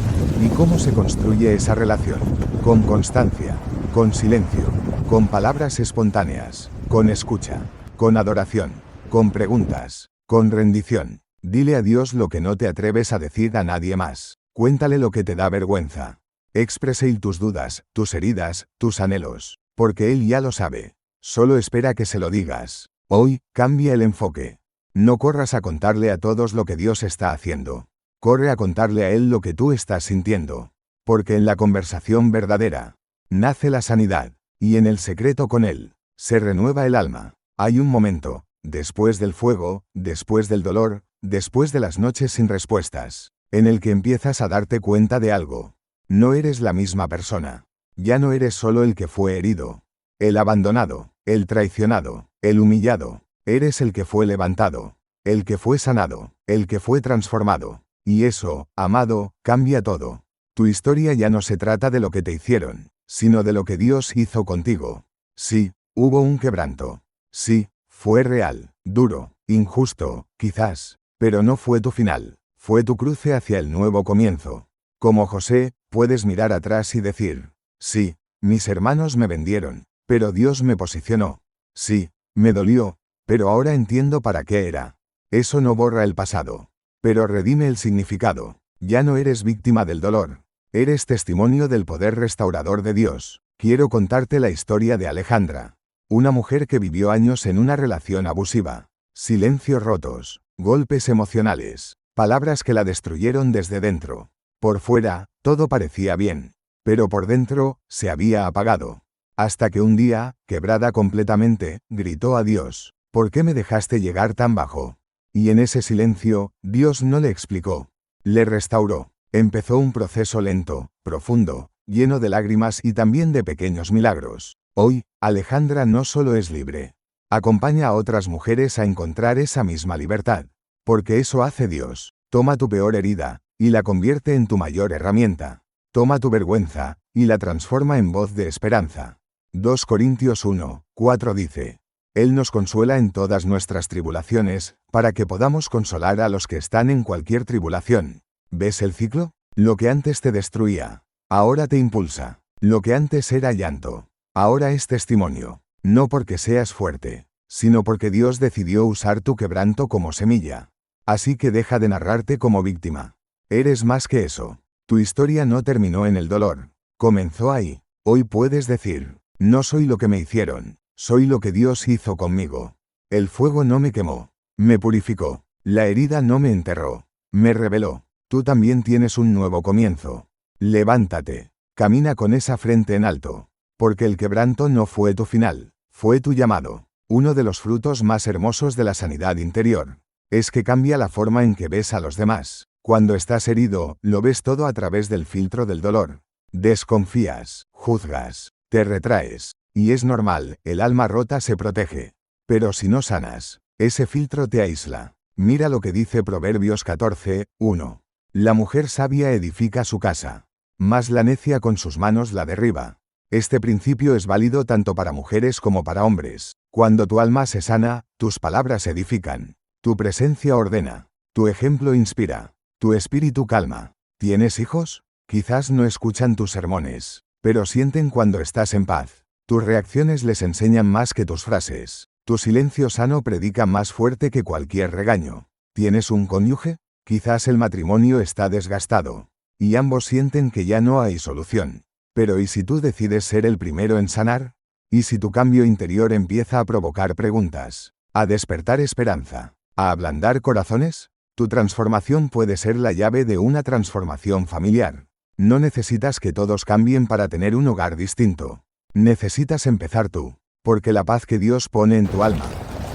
¿Y cómo se construye esa relación? Con constancia, con silencio, con palabras espontáneas, con escucha, con adoración, con preguntas, con rendición. Dile a Dios lo que no te atreves a decir a nadie más. Cuéntale lo que te da vergüenza. Expresa tus dudas, tus heridas, tus anhelos, porque Él ya lo sabe. Solo espera que se lo digas. Hoy, cambia el enfoque. No corras a contarle a todos lo que Dios está haciendo. Corre a contarle a Él lo que tú estás sintiendo. Porque en la conversación verdadera, nace la sanidad, y en el secreto con Él, se renueva el alma. Hay un momento, después del fuego, después del dolor, después de las noches sin respuestas, en el que empiezas a darte cuenta de algo. No eres la misma persona. Ya no eres solo el que fue herido, el abandonado, el traicionado, el humillado. Eres el que fue levantado, el que fue sanado, el que fue transformado. Y eso, amado, cambia todo. Tu historia ya no se trata de lo que te hicieron, sino de lo que Dios hizo contigo. Sí, hubo un quebranto. Sí, fue real, duro, injusto, quizás, pero no fue tu final. Fue tu cruce hacia el nuevo comienzo. Como José, puedes mirar atrás y decir, sí, mis hermanos me vendieron, pero Dios me posicionó. Sí, me dolió, pero ahora entiendo para qué era. Eso no borra el pasado, pero redime el significado. Ya no eres víctima del dolor. Eres testimonio del poder restaurador de Dios. Quiero contarte la historia de Alejandra. Una mujer que vivió años en una relación abusiva. Silencios rotos, golpes emocionales, palabras que la destruyeron desde dentro. Por fuera, todo parecía bien, pero por dentro, se había apagado. Hasta que un día, quebrada completamente, gritó a Dios, ¿por qué me dejaste llegar tan bajo? Y en ese silencio, Dios no le explicó. Le restauró. Empezó un proceso lento, profundo, lleno de lágrimas y también de pequeños milagros. Hoy, Alejandra no solo es libre. Acompaña a otras mujeres a encontrar esa misma libertad. Porque eso hace Dios. Toma tu peor herida, y la convierte en tu mayor herramienta. Toma tu vergüenza, y la transforma en voz de esperanza. 2 Corintios 1:4 dice, Él nos consuela en todas nuestras tribulaciones, para que podamos consolar a los que están en cualquier tribulación. ¿Ves el ciclo? Lo que antes te destruía, ahora te impulsa. Lo que antes era llanto, ahora es testimonio. No porque seas fuerte, sino porque Dios decidió usar tu quebranto como semilla. Así que deja de narrarte como víctima. Eres más que eso. Tu historia no terminó en el dolor. Comenzó ahí. Hoy puedes decir, no soy lo que me hicieron, soy lo que Dios hizo conmigo. El fuego no me quemó, me purificó. La herida no me enterró, me reveló. Tú también tienes un nuevo comienzo. Levántate, camina con esa frente en alto. Porque el quebranto no fue tu final, fue tu llamado. Uno de los frutos más hermosos de la sanidad interior es que cambia la forma en que ves a los demás. Cuando estás herido, lo ves todo a través del filtro del dolor. Desconfías, juzgas, te retraes. Y es normal, el alma rota se protege. Pero si no sanas, ese filtro te aísla. Mira lo que dice Proverbios 14:1. La mujer sabia edifica su casa, mas la necia con sus manos la derriba. Este principio es válido tanto para mujeres como para hombres. Cuando tu alma se sana, tus palabras edifican. Tu presencia ordena. Tu ejemplo inspira. Tu espíritu calma. ¿Tienes hijos? Quizás no escuchan tus sermones, pero sienten cuando estás en paz. Tus reacciones les enseñan más que tus frases. Tu silencio sano predica más fuerte que cualquier regaño. ¿Tienes un cónyuge? Quizás el matrimonio está desgastado, y ambos sienten que ya no hay solución. Pero ¿y si tú decides ser el primero en sanar? ¿Y si tu cambio interior empieza a provocar preguntas, a despertar esperanza, a ablandar corazones? Tu transformación puede ser la llave de una transformación familiar. No necesitas que todos cambien para tener un hogar distinto. Necesitas empezar tú, porque la paz que Dios pone en tu alma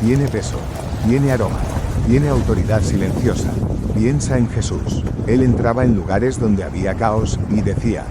tiene peso, tiene aroma, tiene autoridad silenciosa. Piensa en Jesús. Él entraba en lugares donde había caos y decía,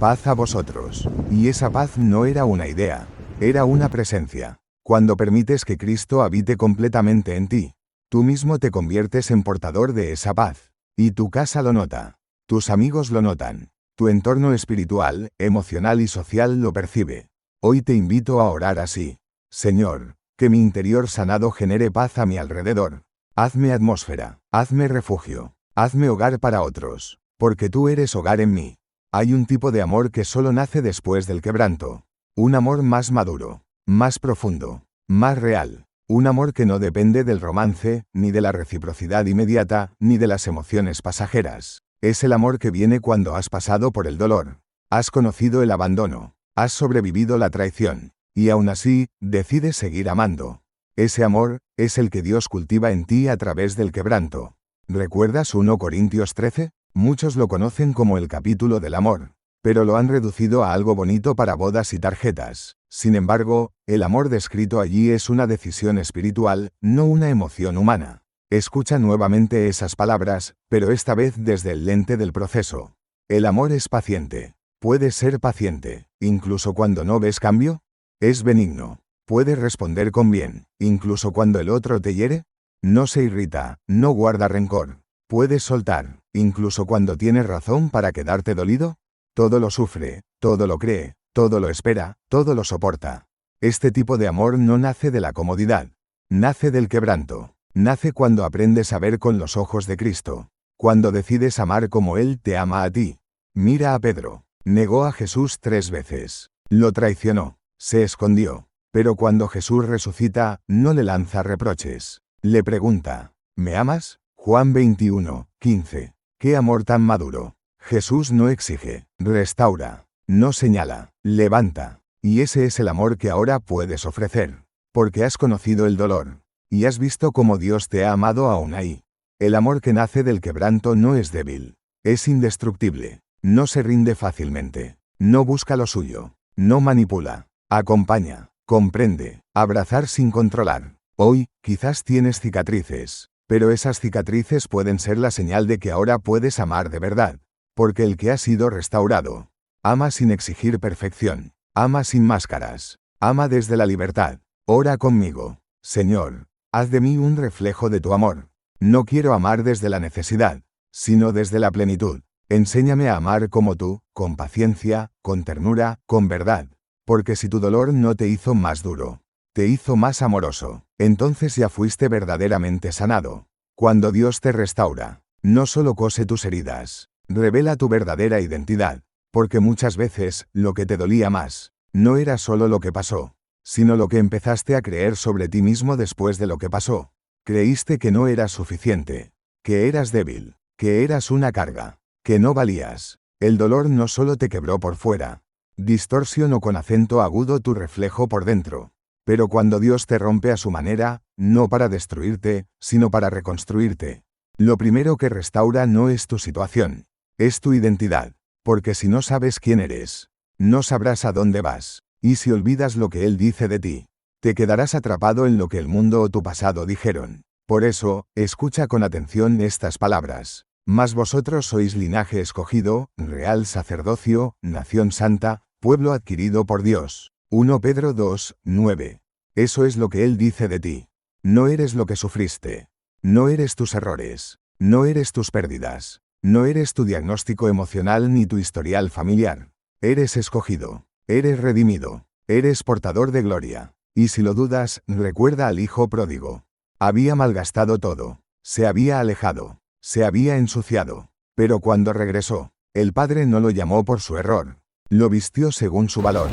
Paz a vosotros. Y esa paz no era una idea, era una presencia. Cuando permites que Cristo habite completamente en ti, tú mismo te conviertes en portador de esa paz. Y tu casa lo nota. Tus amigos lo notan. Tu entorno espiritual, emocional y social lo percibe. Hoy te invito a orar así. Señor, que mi interior sanado genere paz a mi alrededor. Hazme atmósfera, hazme refugio, hazme hogar para otros, porque tú eres hogar en mí. Hay un tipo de amor que solo nace después del quebranto. Un amor más maduro, más profundo, más real. Un amor que no depende del romance, ni de la reciprocidad inmediata, ni de las emociones pasajeras. Es el amor que viene cuando has pasado por el dolor, has conocido el abandono, has sobrevivido la traición, y aún así, decides seguir amando. Ese amor es el que Dios cultiva en ti a través del quebranto. ¿Recuerdas 1 Corintios 13? Muchos lo conocen como el capítulo del amor, pero lo han reducido a algo bonito para bodas y tarjetas. Sin embargo, el amor descrito allí es una decisión espiritual, no una emoción humana. Escucha nuevamente esas palabras, pero esta vez desde el lente del proceso. El amor es paciente. Puedes ser paciente, incluso cuando no ves cambio. Es benigno. Puedes responder con bien, incluso cuando el otro te hiere. No se irrita, no guarda rencor. Puedes soltar, incluso cuando tienes razón para quedarte dolido. Todo lo sufre, todo lo cree, todo lo espera, todo lo soporta. Este tipo de amor no nace de la comodidad. Nace del quebranto. Nace cuando aprendes a ver con los ojos de Cristo. Cuando decides amar como Él te ama a ti. Mira a Pedro. Negó a Jesús 3 veces. Lo traicionó. Se escondió. Pero cuando Jesús resucita, no le lanza reproches. Le pregunta, ¿me amas? Juan 21:15. ¡Qué amor tan maduro! Jesús no exige, restaura, no señala, levanta. Y ese es el amor que ahora puedes ofrecer. Porque has conocido el dolor. Y has visto cómo Dios te ha amado aún ahí. El amor que nace del quebranto no es débil. Es indestructible. No se rinde fácilmente. No busca lo suyo. No manipula. Acompaña. Comprende. Abrazar sin controlar. Hoy, quizás tienes cicatrices. Pero esas cicatrices pueden ser la señal de que ahora puedes amar de verdad. Porque el que ha sido restaurado. Ama sin exigir perfección. Ama sin máscaras. Ama desde la libertad. Ora conmigo. Señor, haz de mí un reflejo de tu amor. No quiero amar desde la necesidad, sino desde la plenitud. Enséñame a amar como tú, con paciencia, con ternura, con verdad. Porque si tu dolor no te hizo más duro, te hizo más amoroso, entonces ya fuiste verdaderamente sanado. Cuando Dios te restaura, no solo cose tus heridas, revela tu verdadera identidad. Porque muchas veces, lo que te dolía más, no era solo lo que pasó, sino lo que empezaste a creer sobre ti mismo después de lo que pasó. Creíste que no eras suficiente, que eras débil, que eras una carga, que no valías. El dolor no solo te quebró por fuera, distorsionó con acento agudo tu reflejo por dentro. Pero cuando Dios te rompe a su manera, no para destruirte, sino para reconstruirte. Lo primero que restaura no es tu situación, es tu identidad. Porque si no sabes quién eres, no sabrás a dónde vas. Y si olvidas lo que Él dice de ti, te quedarás atrapado en lo que el mundo o tu pasado dijeron. Por eso, escucha con atención estas palabras. Mas vosotros sois linaje escogido, real sacerdocio, nación santa, pueblo adquirido por Dios. 1 Pedro 2:9. Eso es lo que Él dice de ti. No eres lo que sufriste. No eres tus errores. No eres tus pérdidas. No eres tu diagnóstico emocional ni tu historial familiar. Eres escogido. Eres redimido. Eres portador de gloria. Y si lo dudas, recuerda al hijo pródigo. Había malgastado todo. Se había alejado. Se había ensuciado. Pero cuando regresó, el padre no lo llamó por su error. Lo vistió según su valor.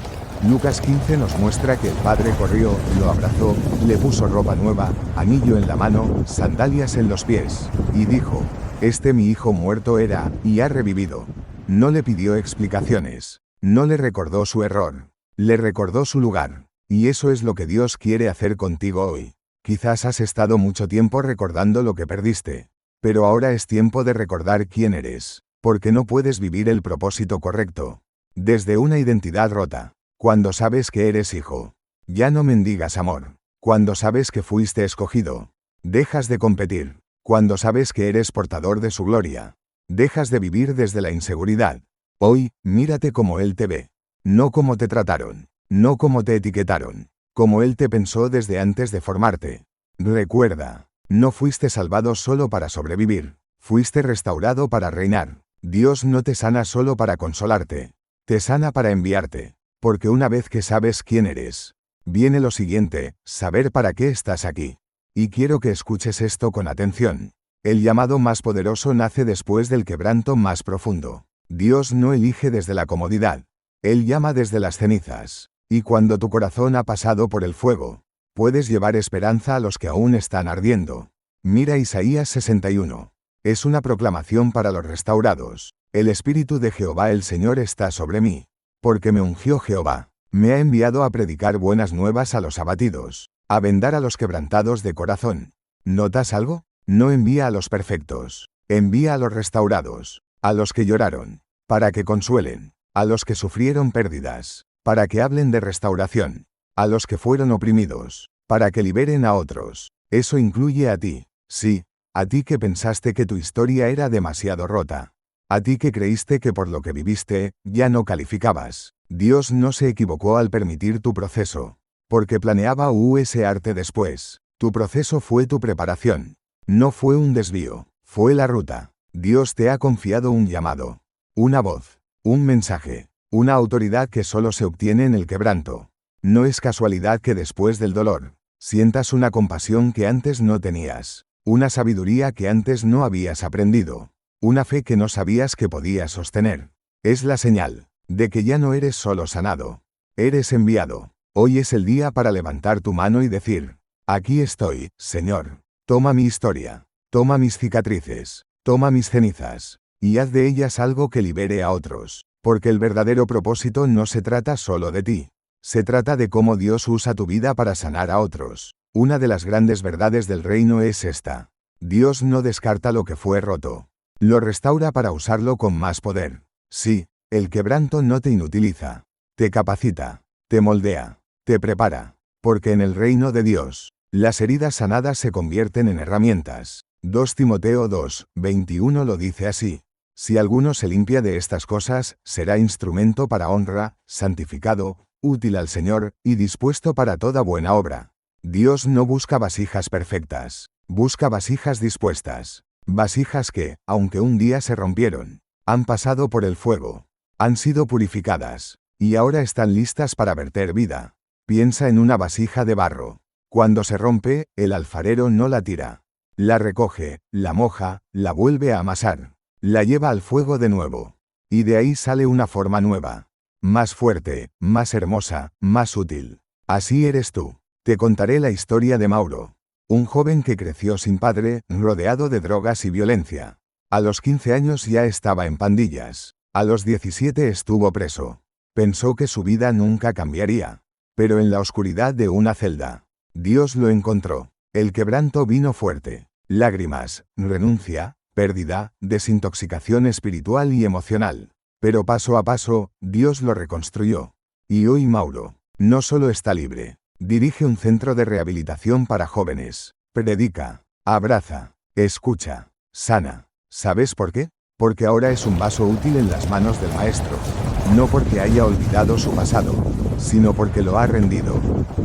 Lucas 15 nos muestra que el padre corrió, lo abrazó, le puso ropa nueva, anillo en la mano, sandalias en los pies, y dijo, «Este mi hijo muerto era, y ha revivido». No le pidió explicaciones. No le recordó su error. Le recordó su lugar. Y eso es lo que Dios quiere hacer contigo hoy. Quizás has estado mucho tiempo recordando lo que perdiste. Pero ahora es tiempo de recordar quién eres. Porque no puedes vivir el propósito correcto desde una identidad rota. Cuando sabes que eres hijo, ya no mendigas amor. Cuando sabes que fuiste escogido, dejas de competir. Cuando sabes que eres portador de su gloria, dejas de vivir desde la inseguridad. Hoy, mírate como Él te ve. No como te trataron. No como te etiquetaron. Como Él te pensó desde antes de formarte. Recuerda, no fuiste salvado solo para sobrevivir. Fuiste restaurado para reinar. Dios no te sana solo para consolarte. Te sana para enviarte. Porque una vez que sabes quién eres, viene lo siguiente, saber para qué estás aquí. Y quiero que escuches esto con atención. El llamado más poderoso nace después del quebranto más profundo. Dios no elige desde la comodidad. Él llama desde las cenizas. Y cuando tu corazón ha pasado por el fuego, puedes llevar esperanza a los que aún están ardiendo. Mira Isaías 61. Es una proclamación para los restaurados. El Espíritu de Jehová el Señor está sobre mí. Porque me ungió Jehová. Me ha enviado a predicar buenas nuevas a los abatidos, a vendar a los quebrantados de corazón. ¿Notas algo? No envía a los perfectos. Envía a los restaurados, a los que lloraron, para que consuelen, a los que sufrieron pérdidas, para que hablen de restauración, a los que fueron oprimidos, para que liberen a otros. Eso incluye a ti, sí, a ti que pensaste que tu historia era demasiado rota. A ti que creíste que por lo que viviste, ya no calificabas. Dios no se equivocó al permitir tu proceso, porque planeaba usarte después. Tu proceso fue tu preparación. No fue un desvío, fue la ruta. Dios te ha confiado un llamado, una voz, un mensaje, una autoridad que solo se obtiene en el quebranto. No es casualidad que después del dolor, sientas una compasión que antes no tenías, una sabiduría que antes no habías aprendido, una fe que no sabías que podías sostener. Es la señal de que ya no eres solo sanado, eres enviado. Hoy es el día para levantar tu mano y decir, aquí estoy, Señor. Toma mi historia, toma mis cicatrices, toma mis cenizas, y haz de ellas algo que libere a otros, porque el verdadero propósito no se trata solo de ti. Se trata de cómo Dios usa tu vida para sanar a otros. Una de las grandes verdades del reino es esta. Dios no descarta lo que fue roto. Lo restaura para usarlo con más poder. Sí, el quebranto no te inutiliza. Te capacita, te moldea, te prepara. Porque en el reino de Dios, las heridas sanadas se convierten en herramientas. 2 Timoteo 2, 21 lo dice así. Si alguno se limpia de estas cosas, será instrumento para honra, santificado, útil al Señor, y dispuesto para toda buena obra. Dios no busca vasijas perfectas, busca vasijas dispuestas. Vasijas que, aunque un día se rompieron, han pasado por el fuego, han sido purificadas, y ahora están listas para verter vida. Piensa en una vasija de barro. Cuando se rompe, el alfarero no la tira. La recoge, la moja, la vuelve a amasar. La lleva al fuego de nuevo. Y de ahí sale una forma nueva. Más fuerte, más hermosa, más útil. Así eres tú. Te contaré la historia de Mauro. Un joven que creció sin padre, rodeado de drogas y violencia. A los 15 años ya estaba en pandillas. A los 17 estuvo preso. Pensó que su vida nunca cambiaría. Pero en la oscuridad de una celda, Dios lo encontró. El quebranto vino fuerte. Lágrimas, renuncia, pérdida, desintoxicación espiritual y emocional. Pero paso a paso, Dios lo reconstruyó. Y hoy Mauro no solo está libre, dirige un centro de rehabilitación para jóvenes. Predica, abraza, escucha, sana. ¿Sabes por qué? Porque ahora es un vaso útil en las manos del Maestro. No porque haya olvidado su pasado, sino porque lo ha rendido.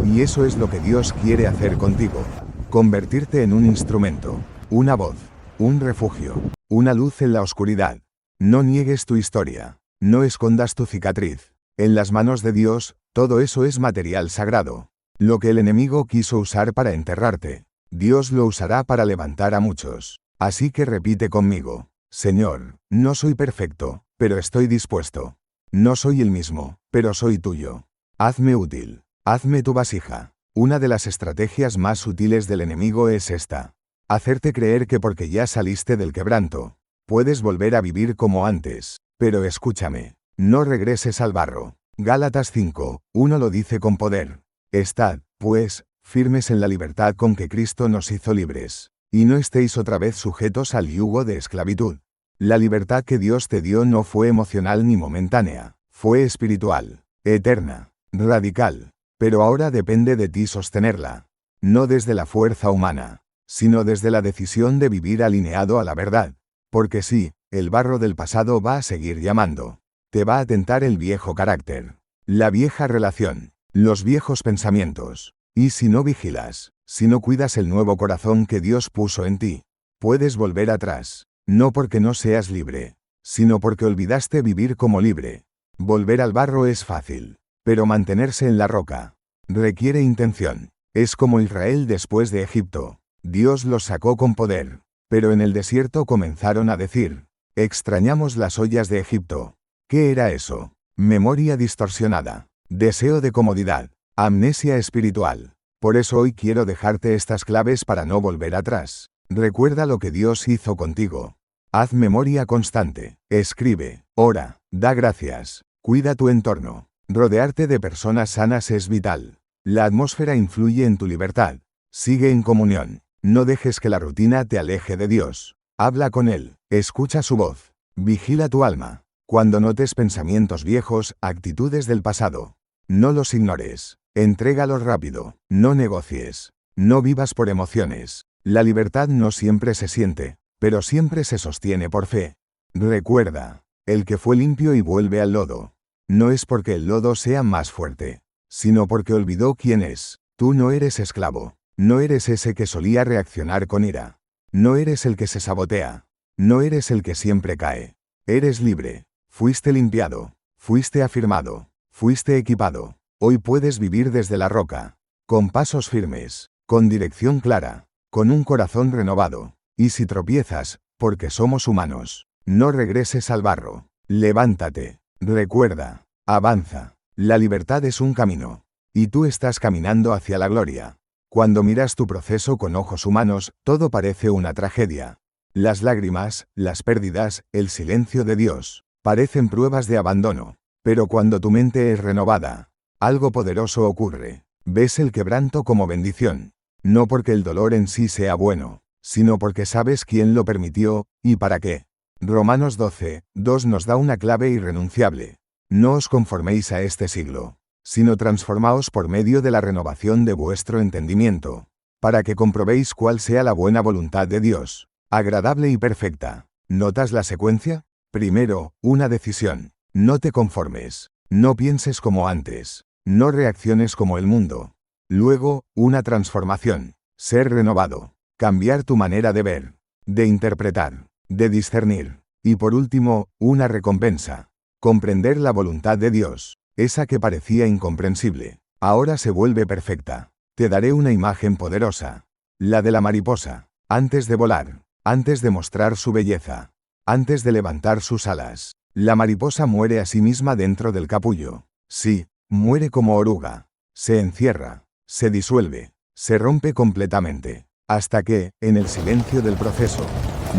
Y eso es lo que Dios quiere hacer contigo. Convertirte en un instrumento, una voz, un refugio, una luz en la oscuridad. No niegues tu historia, no escondas tu cicatriz. En las manos de Dios, todo eso es material sagrado. Lo que el enemigo quiso usar para enterrarte, Dios lo usará para levantar a muchos. Así que repite conmigo, Señor, no soy perfecto, pero estoy dispuesto. No soy el mismo, pero soy tuyo. Hazme útil, hazme tu vasija. Una de las estrategias más sutiles del enemigo es esta. Hacerte creer que porque ya saliste del quebranto, puedes volver a vivir como antes. Pero escúchame, no regreses al barro. Gálatas 5, 1 lo dice con poder. Estad, pues, firmes en la libertad con que Cristo nos hizo libres, y no estéis otra vez sujetos al yugo de esclavitud. La libertad que Dios te dio no fue emocional ni momentánea, fue espiritual, eterna, radical. Pero ahora depende de ti sostenerla. No desde la fuerza humana, sino desde la decisión de vivir alineado a la verdad. Porque sí, el barro del pasado va a seguir llamando. Te va a tentar el viejo carácter, la vieja relación, los viejos pensamientos. Y si no vigilas, si no cuidas el nuevo corazón que Dios puso en ti, puedes volver atrás, no porque no seas libre, sino porque olvidaste vivir como libre. Volver al barro es fácil, pero mantenerse en la roca requiere intención. Es como Israel después de Egipto. Dios los sacó con poder, pero en el desierto comenzaron a decir: extrañamos las ollas de Egipto. ¿Qué era eso? Memoria distorsionada, deseo de comodidad, amnesia espiritual. Por eso hoy quiero dejarte estas claves para no volver atrás. Recuerda lo que Dios hizo contigo. Haz memoria constante. Escribe, ora, da gracias. Cuida tu entorno. Rodearte de personas sanas es vital. La atmósfera influye en tu libertad. Sigue en comunión. No dejes que la rutina te aleje de Dios. Habla con Él. Escucha su voz. Vigila tu alma. Cuando notes pensamientos viejos, actitudes del pasado, no los ignores. Entrégalos rápido. No negocies. No vivas por emociones. La libertad no siempre se siente, pero siempre se sostiene por fe. Recuerda, el que fue limpio y vuelve al lodo, no es porque el lodo sea más fuerte, sino porque olvidó quién es. Tú no eres esclavo. No eres ese que solía reaccionar con ira. No eres el que se sabotea. No eres el que siempre cae. Eres libre. Fuiste limpiado. Fuiste afirmado. Fuiste equipado. Hoy puedes vivir desde la roca, con pasos firmes, con dirección clara, con un corazón renovado. Y si tropiezas, porque somos humanos, no regreses al barro. Levántate. Recuerda. Avanza. La libertad es un camino. Y tú estás caminando hacia la gloria. Cuando miras tu proceso con ojos humanos, todo parece una tragedia. Las lágrimas, las pérdidas, el silencio de Dios, parecen pruebas de abandono. Pero cuando tu mente es renovada, algo poderoso ocurre. Ves el quebranto como bendición. No porque el dolor en sí sea bueno, sino porque sabes quién lo permitió, y para qué. Romanos 12:2 nos da una clave irrenunciable. No os conforméis a este siglo, sino transformaos por medio de la renovación de vuestro entendimiento, para que comprobéis cuál sea la buena voluntad de Dios, agradable y perfecta. ¿Notas la secuencia? Primero, una decisión. No te conformes. No pienses como antes. No reacciones como el mundo. Luego, una transformación. Ser renovado. Cambiar tu manera de ver, de interpretar, de discernir. Y por último, una recompensa. Comprender la voluntad de Dios. Esa que parecía incomprensible, ahora se vuelve perfecta. Te daré una imagen poderosa. La de la mariposa. Antes de volar, antes de mostrar su belleza, antes de levantar sus alas, la mariposa muere a sí misma dentro del capullo. Sí, muere como oruga. Se encierra, se disuelve, se rompe completamente, hasta que, en el silencio del proceso,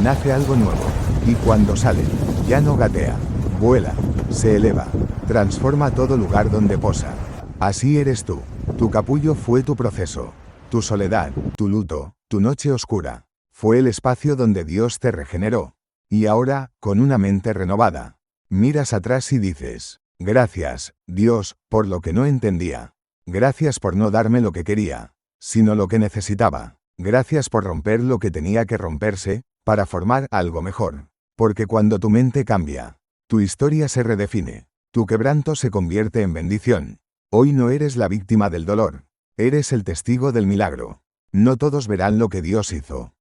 nace algo nuevo. Y cuando sale, ya no gatea, vuela, se eleva, transforma todo lugar donde posa. Así eres tú. Tu capullo fue tu proceso. Tu soledad, tu luto, tu noche oscura, fue el espacio donde Dios te regeneró. Y ahora, con una mente renovada, miras atrás y dices: gracias, Dios, por lo que no entendía. Gracias por no darme lo que quería, sino lo que necesitaba. Gracias por romper lo que tenía que romperse, para formar algo mejor. Porque cuando tu mente cambia, tu historia se redefine. Tu quebranto se convierte en bendición. Hoy no eres la víctima del dolor. Eres el testigo del milagro. No todos verán lo que Dios hizo,